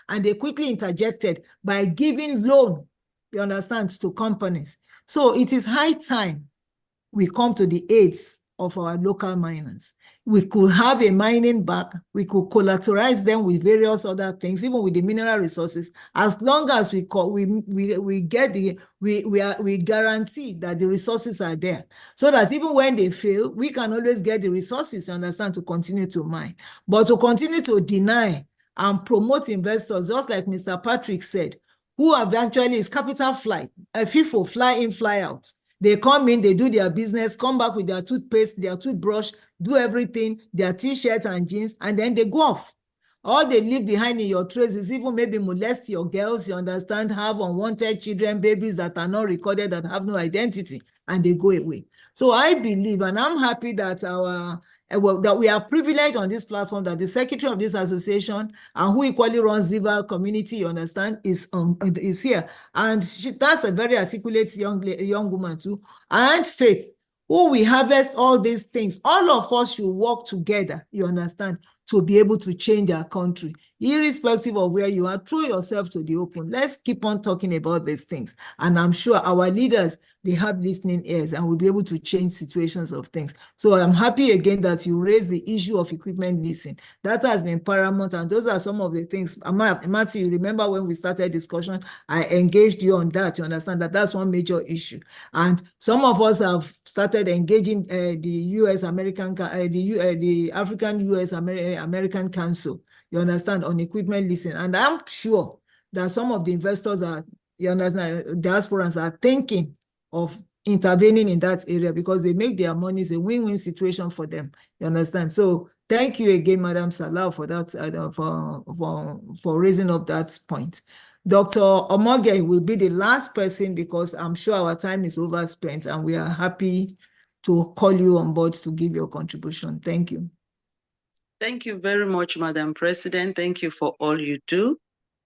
and they quickly interjected by giving loan, you understand, to companies. So it is high time we come to the aids of our local miners. We could have a mining back, we could collateralize them with various other things, even with the mineral resources, as long as we guarantee that the resources are there. So that even when they fail, we can always get the resources, you understand, to continue to mine. But to continue to deny and promote investors, just like Mr. Patrick said, who eventually is capital flight, a FIFO, fly in, fly out. They come in, they do their business, come back with their toothpaste, their toothbrush, do everything, their t-shirts and jeans, and then they go off. All they leave behind in your trace is even maybe molest your girls, you understand, have unwanted children, babies that are not recorded, that have no identity, and they go away. So I believe, and I'm happy that that we are privileged on this platform, that the secretary of this association and who equally runs Ziva community, you understand, is here. And that's a very articulate young woman too. And Faith, who will harvest all these things. All of us should work together, you understand, to be able to change our country, irrespective of where you are. Throw yourself to the open. Let's keep on talking about these things. And I'm sure our leaders, they have listening ears and will be able to change situations of things. So I'm happy again that you raised the issue of equipment leasing. That has been paramount, and those are some of the things. Matthew, you remember when we started discussion, I engaged you on that. You understand that that's one major issue. And some of us have started engaging the the African US American Council, you understand, on equipment leasing. And I'm sure that some of the investors are, you understand, diasporans are thinking of intervening in that area because they make their money. It's a win-win situation for them. You understand? So thank you again, Madam Salau, for that, for raising up that point. Dr. Omoge will be the last person because I'm sure our time is overspent, and we are happy to call you on board to give your contribution. Thank you. Thank you very much, Madam President. Thank you for all you do.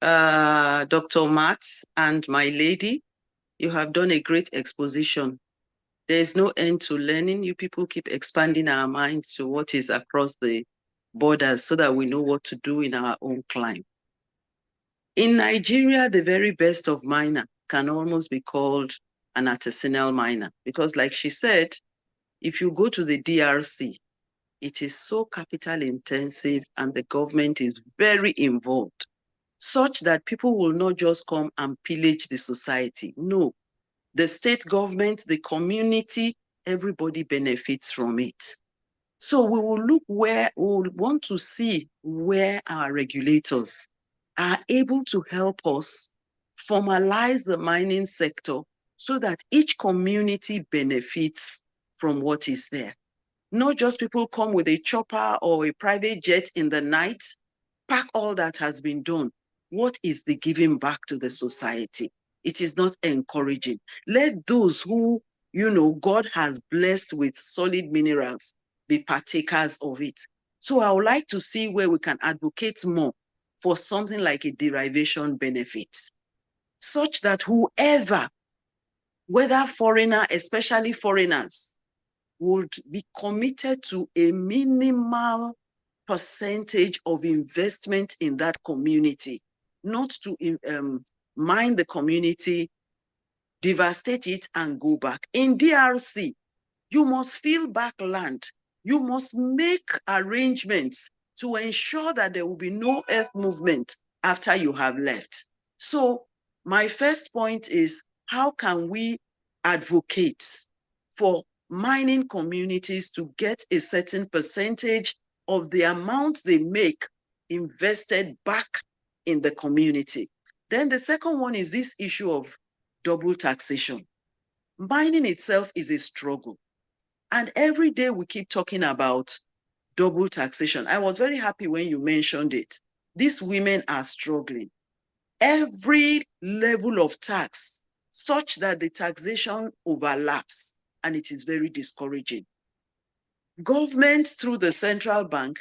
Dr. Matz and my lady, you have done a great exposition. There is no end to learning. You people keep expanding our minds to what is across the borders so that we know what to do in our own climate. In Nigeria, the very best of miner can almost be called an artisanal miner because, like she said, if you go to the DRC, it is so capital intensive and the government is very involved, such that people will not just come and pillage the society. No, the state government, the community, everybody benefits from it. So we will look where, we will want to see where our regulators are able to help us formalize the mining sector so that each community benefits from what is there. Not just people come with a chopper or a private jet in the night, pack all that has been done. What is the giving back to the society? It is not encouraging. Let those who, God has blessed with solid minerals be partakers of it. So I would like to see where we can advocate more for something like a derivation benefit, such that whoever, whether foreigner, especially foreigners, would be committed to a minimal percentage of investment in that community, not to mine the community, devastate it, and go back. In DRC, you must fill back land. You must make arrangements to ensure that there will be no earth movement after you have left. So my first point is, how can we advocate for mining communities to get a certain percentage of the amount they make invested back in the community? Then the second one is this issue of double taxation. Mining itself is a struggle. And every day we keep talking about double taxation. I was very happy when you mentioned it. These women are struggling. Every level of tax, such that the taxation overlaps, and it is very discouraging. Government, through the central bank,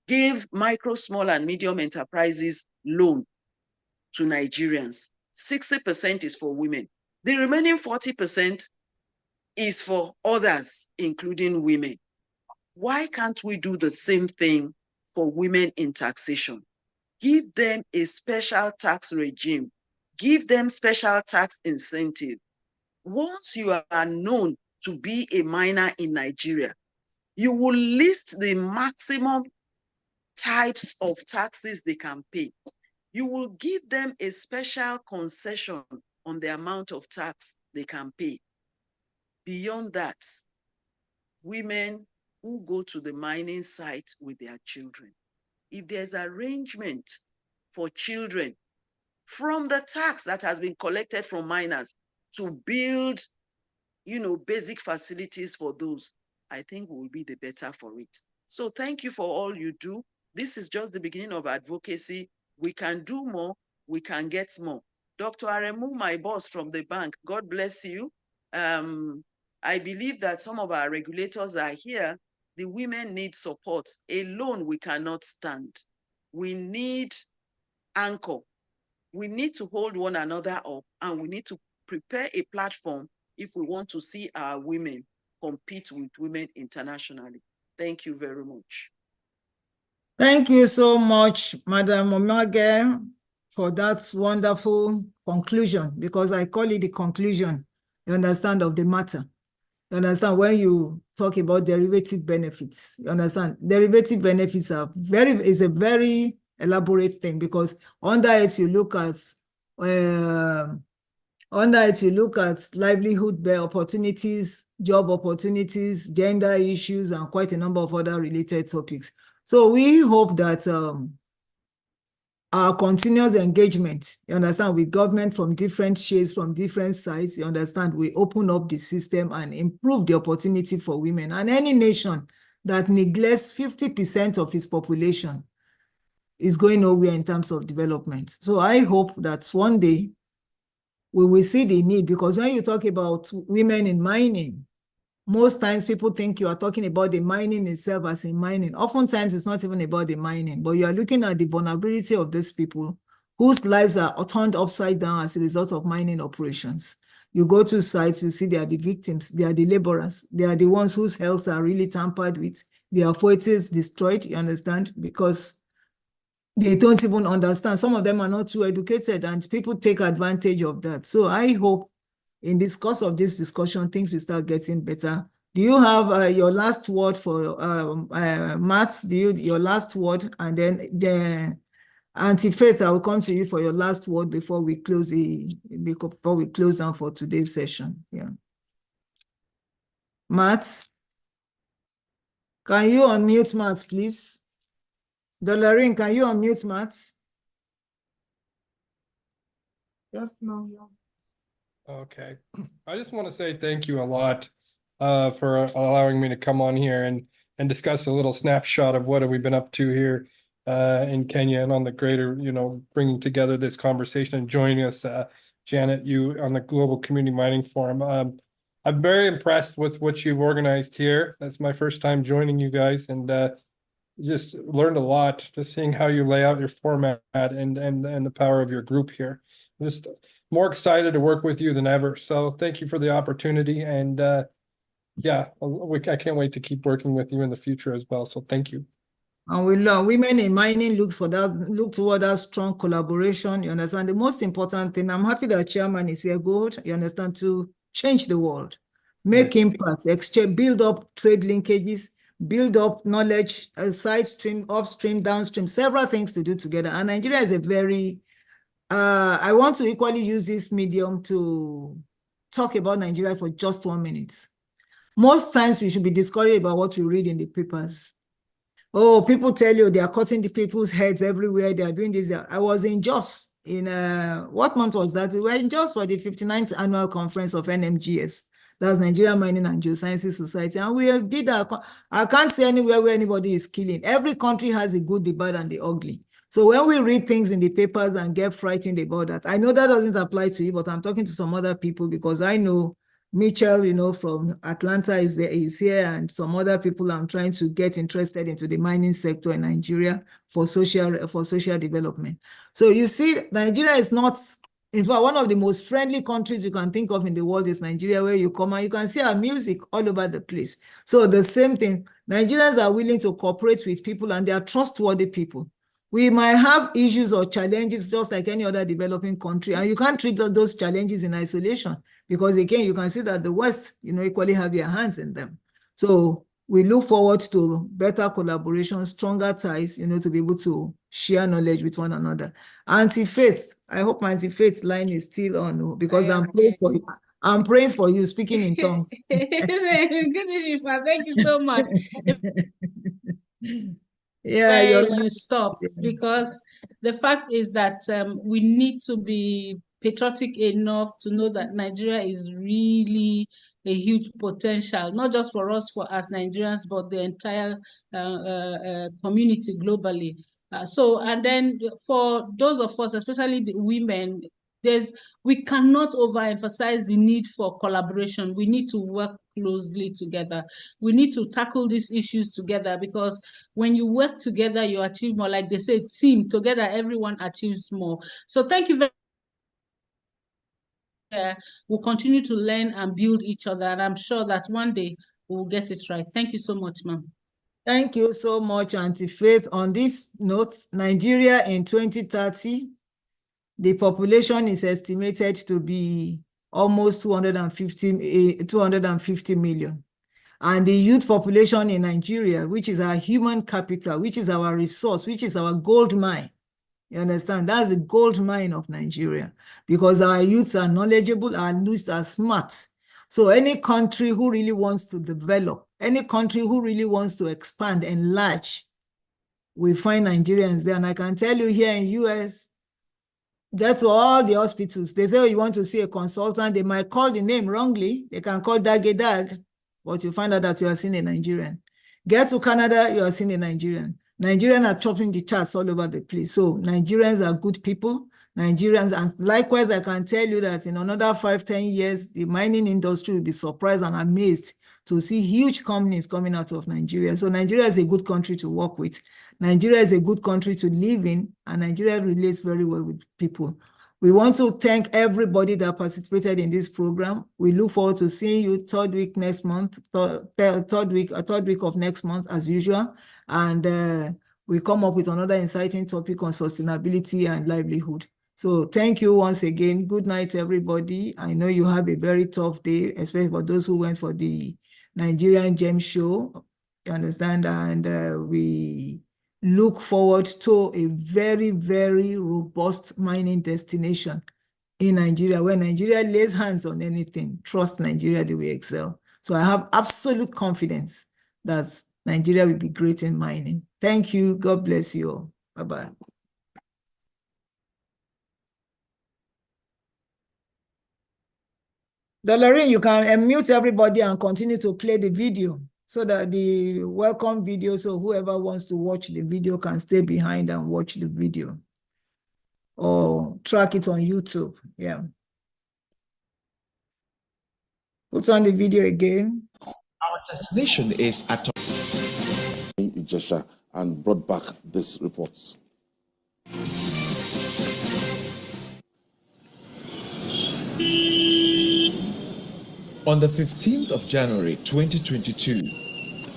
gave micro, small, and medium enterprises loan to Nigerians. 60% is for women. The remaining 40% is for others, including women. Why can't we do the same thing for women in taxation? Give them a special tax regime. Give them special tax incentive. Once you are known to be a miner in Nigeria, you will list the maximum types of taxes they can pay. You will give them a special concession on the amount of tax they can pay. Beyond that, women who go to the mining site with their children, if there's arrangement for children from the tax that has been collected from miners to build, basic facilities for those, I think will be the better for it. So thank you for all you do. This is just the beginning of advocacy. We can do more, we can get more. Dr. Aremu, my boss from the bank, God bless you. I believe that some of our regulators are here. The women need support. Alone, we cannot stand. We need anchor. We need to hold one another up, and we need to prepare a platform if we want to see our women compete with women internationally. Thank you very much. Thank you so much, Madam Omage, for that wonderful conclusion, because I call it the conclusion, you understand, of the matter. You understand, when you talk about derivative benefits, you understand, derivative benefits is a very elaborate thing, because under it you look at livelihood opportunities, job opportunities, gender issues, and quite a number of other related topics. So we hope that our continuous engagement, you understand, with government from different shades, from different sides, you understand, we open up the system and improve the opportunity for women. And any nation that neglects 50% of its population is going nowhere in terms of development. So I hope that one day we will see the need, because when you talk about women in mining, most times people think you are talking about the mining itself as in mining. Oftentimes it's not even about the mining, but you are looking at the vulnerability of these people whose lives are turned upside down as a result of mining operations. You go to sites, you see they are the victims, they are the laborers, they are the ones whose health are really tampered with, their fortunes destroyed, you understand, because they don't even understand. Some of them are not too educated, and people take advantage of that. So I hope in this course of this discussion, things will start getting better. Do you have your last word for Matt? Your last word, and then the Auntie Faith, I will come to you for your last word before we close down for today's session. Yeah, Matt, can you unmute Matt, please? Dollarine, can you unmute Matt? Yes, no, yeah. Okay. I just want to say thank you a lot for allowing me to come on here and discuss a little snapshot of what have we been up to here in Kenya and on the greater, bringing together this conversation and joining us, Janet, you on the Global Community Mining Forum. I'm very impressed with what you've organized here. That's my first time joining you guys, and just learned a lot just seeing how you lay out your format and the power of your group here. Just more excited to work with you than ever. So thank you for the opportunity. And yeah, I can't wait to keep working with you in the future as well. So thank you. And we love women in mining look toward that strong collaboration. You understand, the most important thing. I'm happy that chairman is here. Good, you understand, to change the world, make impact, exchange, build up trade linkages, build up knowledge, side stream, upstream, downstream, several things to do together. And Nigeria is a very I want to equally use this medium to talk about Nigeria for just 1 minute. Most times we should be discouraged about what we read in the papers. Oh, people tell you they are cutting the people's heads everywhere. They are doing this. I was in Jos in, what month was that? We were in Jos for the 59th annual conference of NMGS. That's Nigeria Mining and Geosciences Society. And we did I can't see anywhere where anybody is killing. Every country has the good, the bad, and the ugly. So when we read things in the papers and get frightened about that, I know that doesn't apply to you, but I'm talking to some other people because I know Mitchell, from Atlanta is here, and some other people I'm trying to get interested into the mining sector in Nigeria for social development. So you see, Nigeria is not, in fact, one of the most friendly countries you can think of in the world is Nigeria, where you come and you can see our music all over the place. So the same thing, Nigerians are willing to cooperate with people, and they are trustworthy people. We might have issues or challenges just like any other developing country, and you can't treat those challenges in isolation, because again, you can see that the West, equally have their hands in them. So we look forward to better collaboration, stronger ties, to be able to share knowledge with one another. Auntie Faith, I hope Auntie Faith's line is still on, because I'm praying for you. I'm praying for you, speaking in tongues. Good evening, thank you so much. Yeah, you stopped, because the fact is that we need to be patriotic enough to know that Nigeria is really huge potential, not just for us as Nigerians, but the entire community globally. And then for those of us, especially the women, we cannot overemphasize the need for collaboration. We need to work closely together. We need to tackle these issues together, because when you work together, you achieve more. Like they say, team together, everyone achieves more. So thank you very much. We'll continue to learn and build each other, and I'm sure that one day we'll get it right. Thank you so much, ma'am. Thank you so much, Auntie Faith. On this note, Nigeria in 2030, the population is estimated to be almost 250 million. And the youth population in Nigeria, which is our human capital, which is our resource, which is our gold mine. You understand? That's the gold mine of Nigeria, because our youths are knowledgeable, our youths are smart. So any country who really wants to develop, any country who really wants to expand, enlarge, we find Nigerians there. And I can tell you here in US, get to all the hospitals. They say, oh, you want to see a consultant, they might call the name wrongly. They can call Dag, but you find out that you are seeing a Nigerian. Get to Canada, you are seeing a Nigerian. Nigerians are topping the charts all over the place. So Nigerians are good people. Nigerians, and likewise, I can tell you that in another 5-10 years, the mining industry will be surprised and amazed to see huge companies coming out of Nigeria. So Nigeria is a good country to work with. Nigeria is a good country to live in, and Nigeria relates very well with people. We want to thank everybody that participated in this program. We look forward to seeing you third week of next month as usual. And we come up with another exciting topic on sustainability and livelihood. So thank you once again. Good night, everybody. I know you have a very tough day, especially for those who went for the Nigerian Gem Show. You understand? And we look forward to a very, very robust mining destination in Nigeria. When Nigeria lays hands on anything, trust Nigeria, they will excel. So I have absolute confidence that Nigeria will be great in mining. Thank you. God bless you all. Bye-bye. Doreen, you can unmute everybody and continue to play the video so that the welcome video, so whoever wants to watch the video can stay behind and watch the video or track it on YouTube. Yeah. Put on the video again. Our destination is at Ijesha and brought back these reports. On the 15th of January 2022,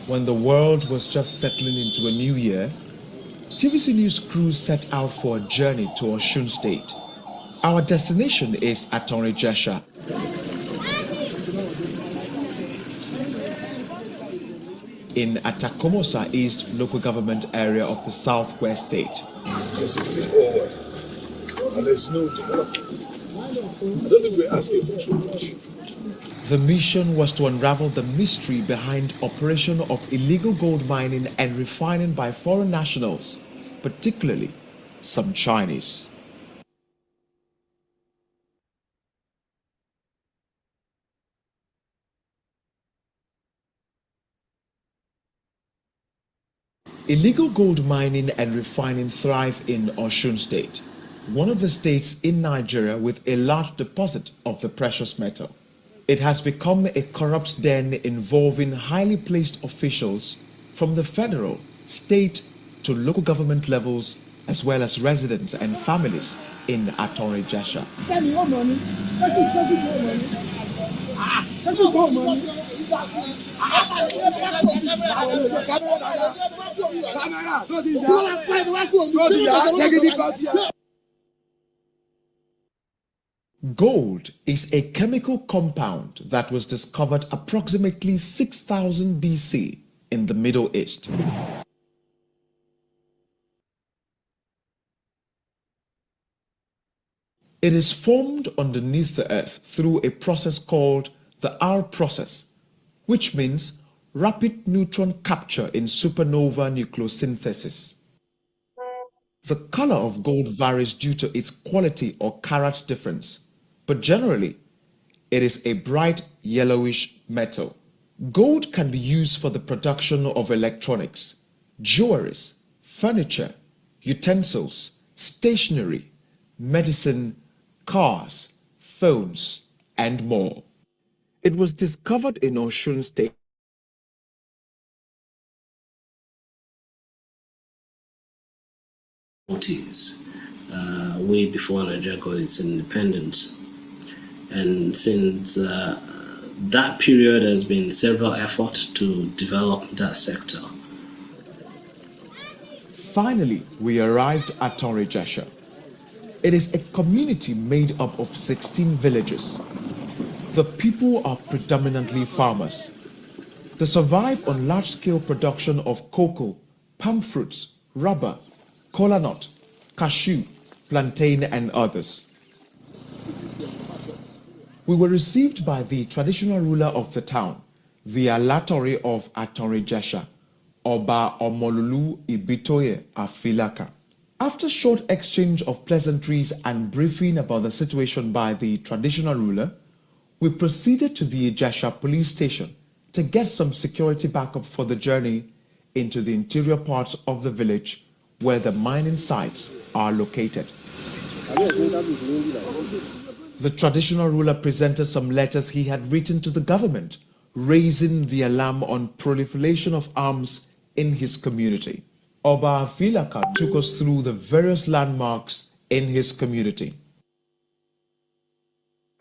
when the world was just settling into a new year, TVC News crew set out for a journey to Osun State. Our destination is at Ijesha. In Atakomosa East local government area of the southwest state. Since 1601, and there's no development. I don't think we're asking for too much. The mission was to unravel the mystery behind operation of illegal gold mining and refining by foreign nationals, particularly some Chinese. Illegal gold mining and refining thrive in Osun State, one of the states in Nigeria with a large deposit of the precious metal. It has become a corrupt den involving highly placed officials from the federal, state to local government levels, as well as residents and families in Ijesha. Gold is a chemical compound that was discovered approximately 6000 BC in the Middle East. It is formed underneath the earth through a process called the R process, which means rapid neutron capture in supernova nucleosynthesis. The color of gold varies due to its quality or carat difference, but generally, It is a bright yellowish metal. Gold can be used for the production of electronics, jewelries, furniture, utensils, stationery, medicine, cars, phones, and more. It was discovered in Osun State. Way before Nigeria got its independence. And since that period, there's been several efforts to develop that sector. Finally, we arrived at Torijesha. It is a community made up of 16 villages. The people are predominantly farmers. They survive on large-scale production of cocoa, palm fruits, rubber, kola nut, cashew, plantain, and others. We were received by the traditional ruler of the town, the Alatori of Atorejesha, Oba Omololu Ibitoye Afilaka. After short exchange of pleasantries and briefing about the situation by the traditional ruler, we proceeded to the Ijesha police station to get some security backup for the journey into the interior parts of the village where the mining sites are located. The traditional ruler presented some letters he had written to the government, raising the alarm on proliferation of arms in his community. Oba Afilaka took us through the various landmarks in his community.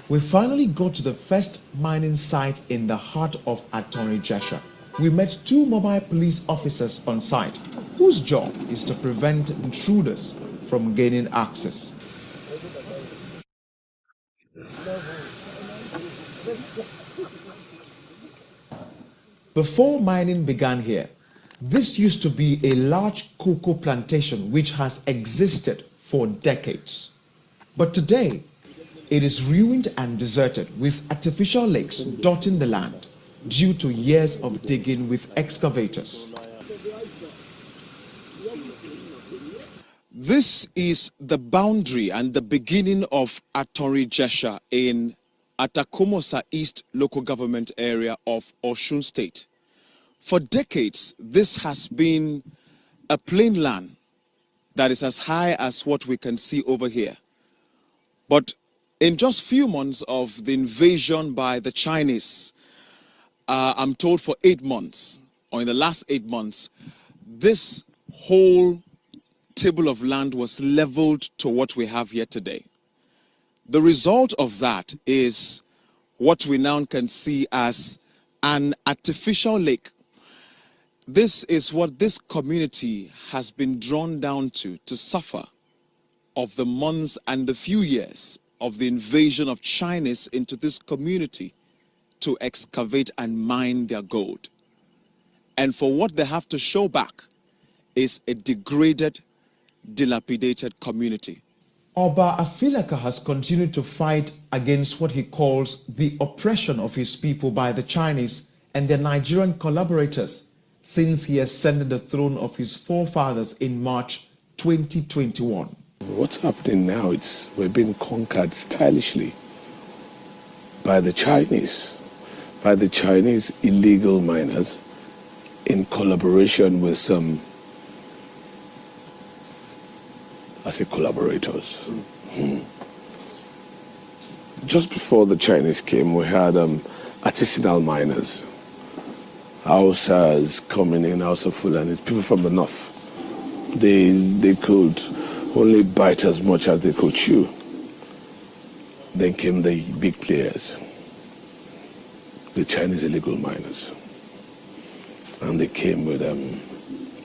We finally got to the first mining site in the heart of Atorejesha. We met 2 mobile police officers on site, whose job is to prevent intruders from gaining access. Before mining began here, this used to be a large cocoa plantation which has existed for decades. But today, it is ruined and deserted with artificial lakes dotting the land due to years of digging with excavators. This is the boundary and the beginning of Atorejesha in Atakomosa East local government area of Osun State. For decades, this has been a plain land that is as high as what we can see over here. But in just few months of the invasion by the Chinese, I'm told for 8 months, or in the last 8 months, this whole table of land was leveled to what we have here today. The result of that is what we now can see as an artificial lake. This is what this community has been drawn down to suffer of the months and the few years of the invasion of Chinese into this community to excavate and mine their gold. And for what they have to show back is a degraded, dilapidated community. Oba Afilaka has continued to fight against what he calls the oppression of his people by the Chinese and their Nigerian collaborators since he ascended the throne of his forefathers in March 2021. What's happening now is we're being conquered stylishly by the Chinese illegal miners in collaboration with some, I say collaborators. Just before the Chinese came, we had artisanal miners, Hausas coming in, Hausa Fulani, people from the north. They could only bite as much as they could chew. Then came the big players, the Chinese illegal miners. And they came with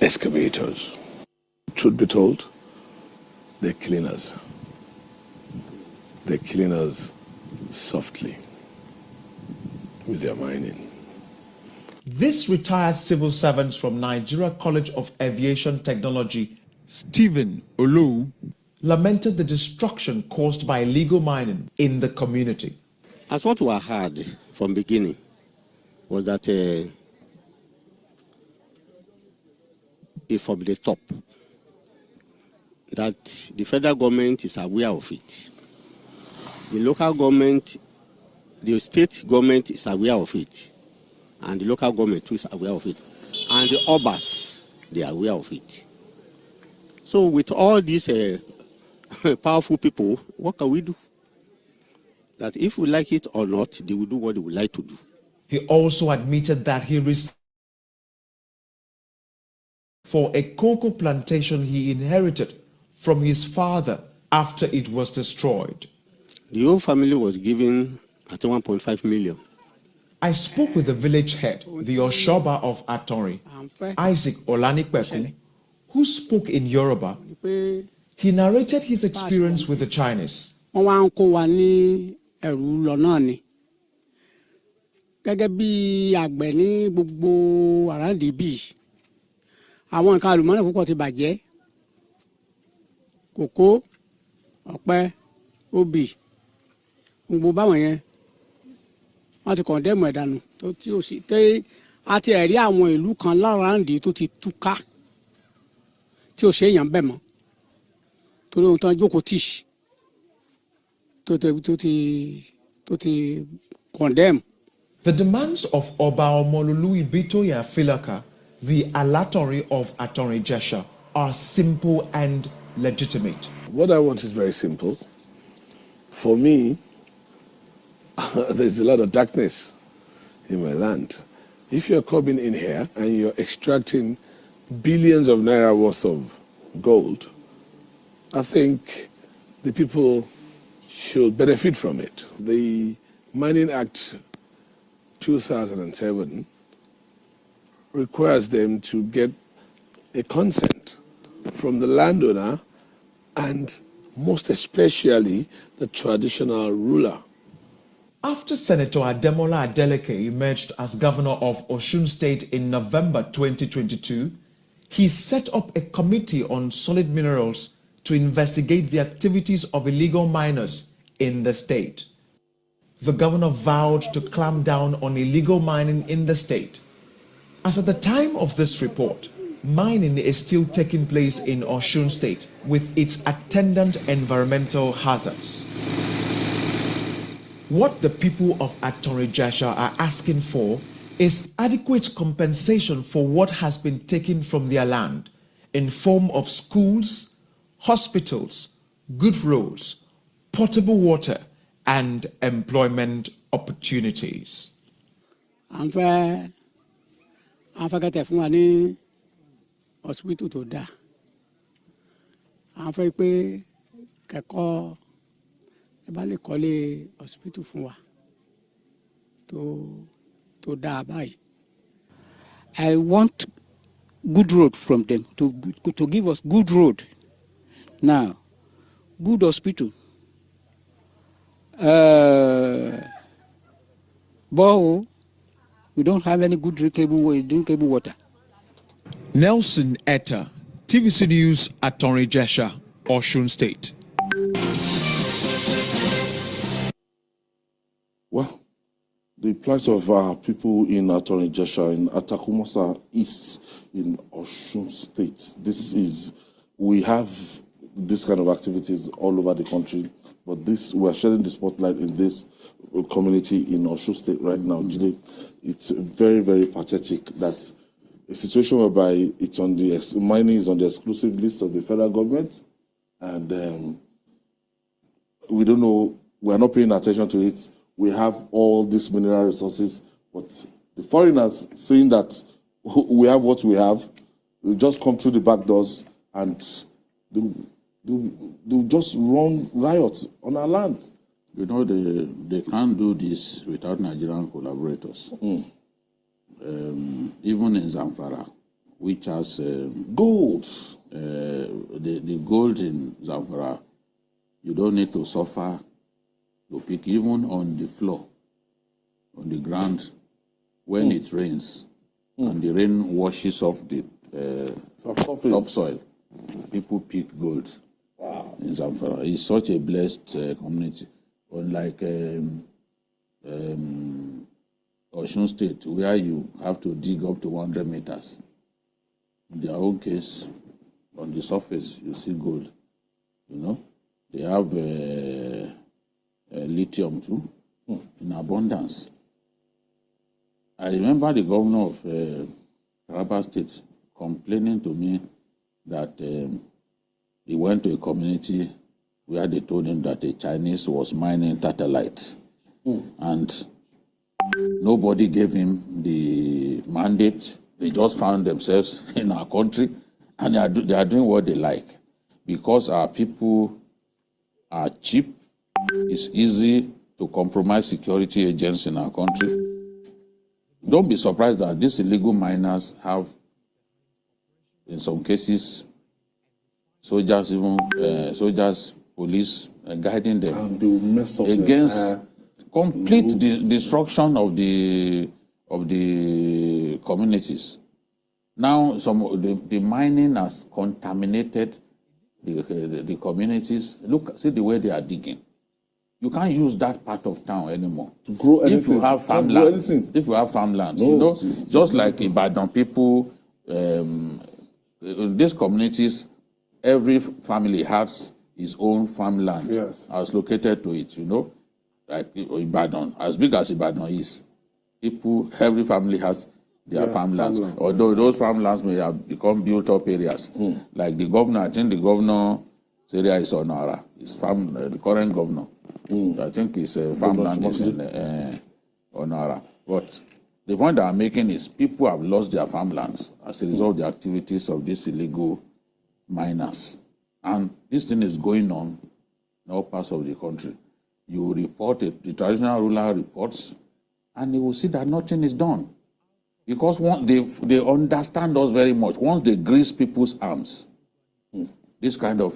excavators. Truth be told, they're killing us. They're killing us softly with their mining. This retired civil servant from Nigeria College of Aviation Technology, Stephen Olu, lamented the destruction caused by illegal mining in the community. As what we heard from beginning was that from the top, that the federal government is aware of it. The local government the state government is aware of it, and the local government too is aware of it, and the obas, they are aware of it. So with all these powerful people, what can we do? That if we like it or not, they will do what they would like to do. He also admitted that he received for a cocoa plantation he inherited from his father after it was destroyed. The whole family was given at 1.5 million. I spoke with the village head, the Oshoba of Atori, Isaac Olanikbeku, who spoke in Yoruba. He narrated his experience with the Chinese. Gẹ́gẹ́ bí àgbẹ̀ ní gbogbo àràǹdì bíi àwọn nǹkan àlùmọ́nì púpọ̀ ti bàjẹ́ kòkó ọ̀pẹ obì gbogbo báwọn yẹn wọ́n ti kọ̀ndẹ́mù ẹ̀dánù tó tí ò sí tẹ́ àti ẹ̀rí àwọn ìlú kan láràǹdì tó ti túká tí ò ṣe èèyàn bẹ̀ mọ́ torí ohun tó ń jókòó tì tó ti kọ̀ndẹ́mù. The demands of Oba Omololu Ibitoye Filaka, the Alatori of Atori Jesha, are simple and legitimate. What I want is very simple. For me, there's a lot of darkness in my land. If you're coming in here and you're extracting billions of naira worth of gold, I think the people should benefit from it. The Mining Act 2007 requires them to get a consent from the landowner and most especially the traditional ruler. After Senator Ademola Adeleke emerged as governor of Osun State in November 2022, he set up a committee on solid minerals to investigate the activities of illegal miners in the state. The governor vowed to clamp down on illegal mining in the state. As at the time of this report, mining is still taking place in Osun State with its attendant environmental hazards. What the people of Atori Jesha are asking for is adequate compensation for what has been taken from their land in form of schools, hospitals, good roads, potable water, and employment opportunities. Àǹfẹ́ kẹ́tẹ̀ fún wa ní hospital tó dáa. Àǹfẹ́ pé kẹ́kọ̀ọ́ ẹ bá lè kọ́lé hospital fún wa tó dáa báyìí. I want good road from them to give us good road. Now, good hospital. But we don't have any good drinkable water. Nelson Etta, TVC News, Atori Jesha, Osun State. Well, the plight of our people in Atori Jesha in Atakumosa East in Osun State. We have this kind of activities all over the country. But we're shedding the spotlight in this community in Osun State right now. It's very, very pathetic that a situation whereby mining is on the exclusive list of the federal government, and we don't know, we're not paying attention to it. We have all these mineral resources, but the foreigners saying that we have what we have, we just come through the back doors and they'll just run riots on our land. You know, they can't do this without Nigerian collaborators. Even in Zamfara, which has gold. The gold in Zamfara, you don't need to suffer to pick even on the floor, on the ground, when it rains, and the rain washes off the topsoil. People pick gold. Wow. In Zamfara. It's such a blessed community. Unlike Osun State, where you have to dig up to 100 meters. In their own case, on the surface, you see gold. You know, they have lithium too. in abundance. I remember the governor of Taraba State complaining to me that he went to a community where they told him that a Chinese was mining tatalite. And nobody gave him the mandate. They just found themselves in our country, and they are doing what they like. Because our people are cheap, it's easy to compromise security agents in our country. Don't be surprised that these illegal miners have, in some cases, soldiers, police guiding them, and they will mess up against complete destruction of the communities. Now, the mining has contaminated the communities. Look, see the way they are digging. You can't use that part of town anymore to grow anything. If you have farmlands. If you have farmlands, you know, just like Ibadan people, in these communities, every family has its own farmland as located to it, you know, like Ibadan, as big as Ibadan is. Every family has their farmlands, although those farmlands may have become built-up areas. Like the governor, I think the governor's area is Onara. It's the current governor. I think his farmland is in Onara. But the point that I'm making is people have lost their farmlands as a result of the activities of these illegal miners. And this thing is going on in all parts of the country. You report it, the traditional ruler reports, and you will see that nothing is done. Because they understand us very much. Once they grease people's arms, this kind of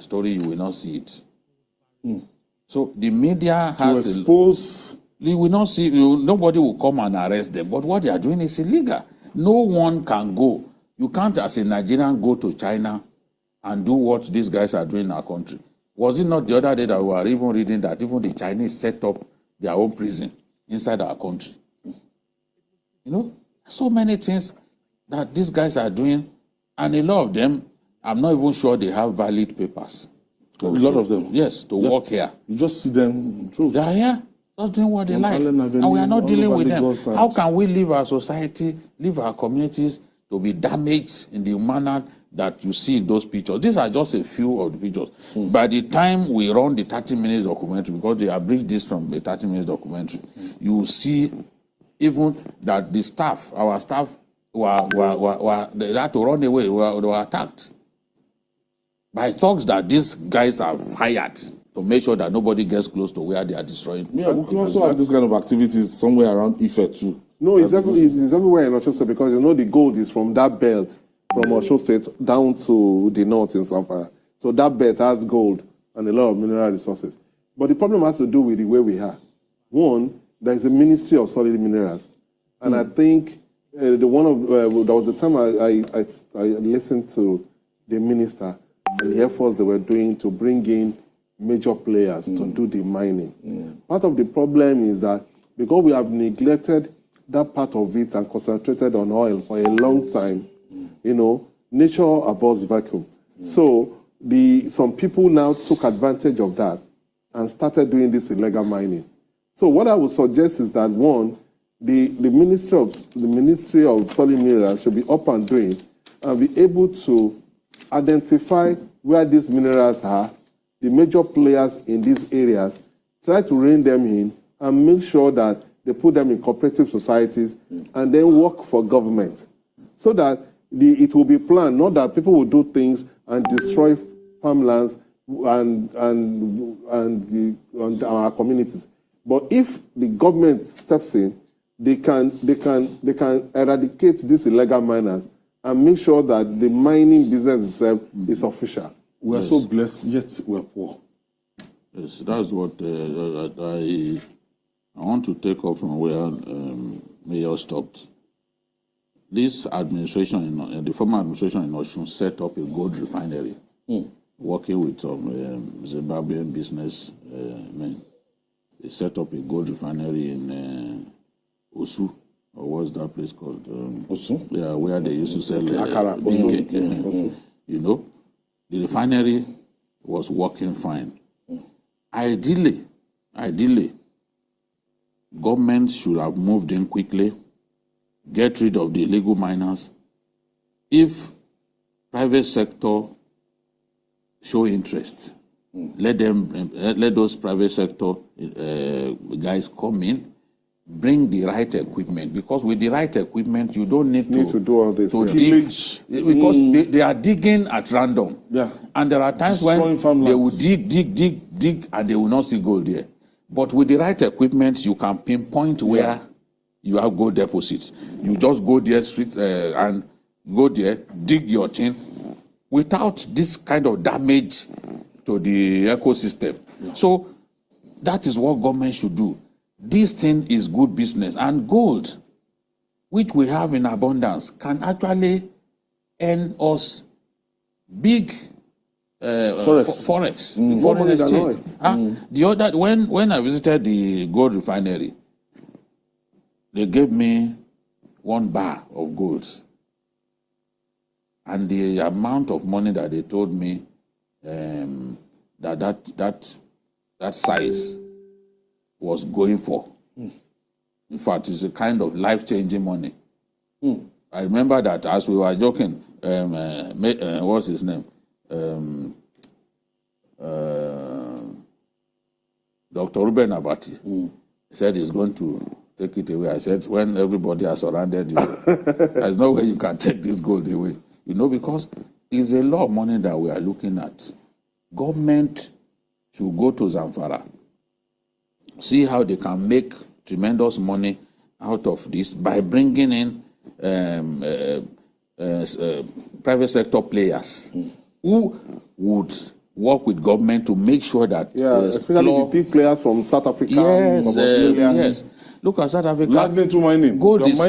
story, you will not see it. So the media has to expose. You will not see. Nobody will come and arrest them. But what they are doing is illegal. No one can go. You can't, as a Nigerian, go to China and do what these guys are doing in our country. Was it not the other day that we were even reading that even the Chinese set up their own prison inside our country? You know, so many things that these guys are doing, and a lot of them, I'm not even sure they have valid papers. A lot of them? Yes, to work here. You just see them. They are here, just doing what they like. And we are not dealing with them. How can we leave our society, leave our communities to be damaged in the manner that you see in those pictures? These are just a few of the pictures. By the time we run the 30 minutes documentary, because they abridged this from a 30 minutes documentary, you will see even that the staff, our staff, they had to run away, they were attacked by thugs that these guys have hired to make sure that nobody gets close to where they are destroying. Yeah, we can also have this kind of activities somewhere around Ife too. No, it's everywhere in Osun State, because you know the gold is from that belt, from Osun State down to the north in Zamfara. So that belt has gold and a lot of mineral resources. But the problem has to do with the way we are. One, there is a Ministry of Solid Minerals. And I think there was a time I listened to the minister and the efforts they were doing to bring in major players to do the mining. Part of the problem is that because we have neglected that part of it and concentrated on oil for a long time, you know, nature abhors vacuum. So some people now took advantage of that and started doing this illegal mining. So what I would suggest is that, one, the Ministry of Solid Minerals should be up and doing and be able to identify where these minerals are, the major players in these areas, try to rein them in and make sure that they put them in cooperative societies and then work for government so that it will be planned, not that people will do things and destroy farmlands and our communities. But if the government steps in, they can eradicate these illegal miners and make sure that the mining business itself is official. We are so blessed, yet we are poor. Yes, that's what I want to take up from where Mayor stopped. This administration, the former administration in Osun, set up a gold refinery, working with some Zimbabwean business men. They set up a gold refinery in Osu, or what's that place called? Osu? Yeah, where they used to sell Akara. cake. You know, the refinery was working fine. Ideally, Government should have moved in quickly, get rid of the illegal miners. If private sector show interest, let those private sector guys come in, bring the right equipment, because with the right equipment you don't need to do all this. dig, because they are digging at random. Yeah. And there are times when they will dig, and they will not see gold there. But with the right equipment, you can pinpoint where you have gold deposits. You just go there and go there, dig your thing, without this kind of damage to the ecosystem. Yeah. So that is what government should do. This thing is good business, and gold, which we have in abundance, can actually earn us big forex, foreign exchange. The other, when I visited the gold refinery, they gave me 1 bar of gold, and the amount of money that they told me that size was going for. In fact, it's a kind of life-changing money. I remember that as we were joking, what's his name? Dr. Ruben Abati said he's going to take it away. I said, when everybody has surrounded you, there's no way you can take this gold away. You know, because it's a lot of money that we are looking at. Government should go to Zamfara, see how they can make tremendous money out of this by bringing in private sector players who would work with government to make sure that especially the big players from South Africa, yes, from Australia. Yes. Look at South Africa. Largely to mining. Gold is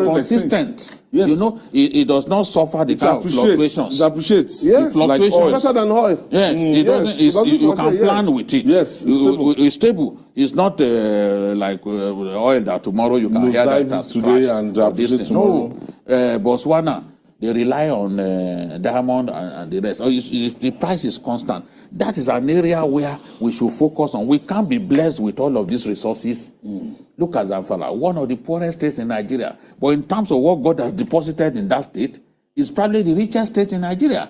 consistent. Yes. You know, it does not suffer the kind of fluctuations. It appreciations. Yes. The fluctuations. Like better than oil. Yes, it doesn't. You can plan with it. Yes, it's stable. It's not like oil that tomorrow you can hear that it has today and appreciate tomorrow. No, Botswana, they rely on diamond and the rest. The price is constant. That is an area where we should focus on. We can't be blessed with all of these resources. Look at Zamfara, one of the poorest states in Nigeria. But in terms of what God has deposited in that state, it's probably the richest state in Nigeria.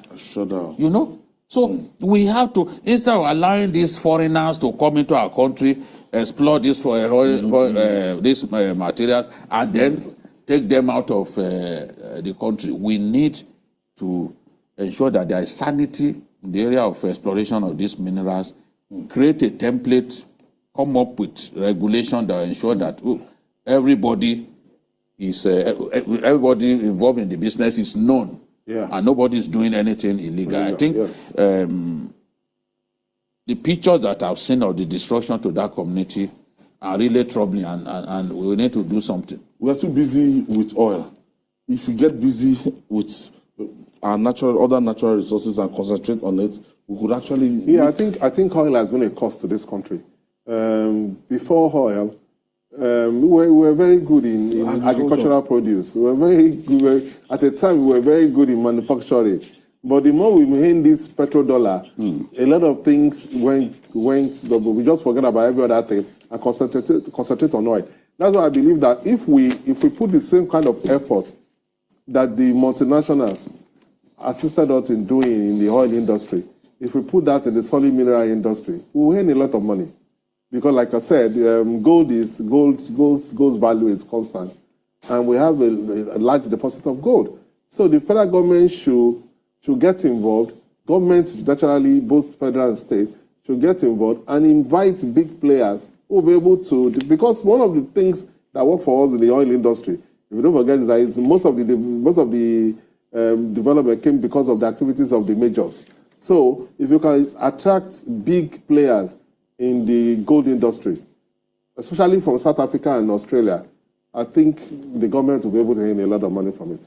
You know? So we have to, instead of allowing these foreigners to come into our country, explore these materials, and then take them out of the country, we need to ensure that there is sanity in the area of exploration of these minerals, create a template, come up with regulation that ensure that everybody involved in the business is known, and nobody is doing anything illegal. I think the pictures that I've seen of the destruction to that community are really troubling, and we need to do something. We are too busy with oil. If we get busy with our other natural resources and concentrate on it, we could actually. Yeah, I think oil has been a cost to this country. Before oil, we were very good in agricultural produce. We were very good. At the time, we were very good in manufacturing. But the more we made this petrodollar, a lot of things went. We just forget about every other thing and concentrate on oil. That's why I believe that if we put the same kind of effort that the multinationals assisted us in doing in the oil industry, if we put that in the solid mineral industry, we will earn a lot of money. Because, like I said, gold's value is constant, and we have a large deposit of gold. So the federal government should get involved. Governments, naturally, both federal and state, should get involved and invite big players who will be able to. Because one of the things that work for us in the oil industry, if you don't forget, is that most of the development came because of the activities of the majors. So if you can attract big players in the gold industry, especially from South Africa and Australia, I think the government will be able to earn a lot of money from it.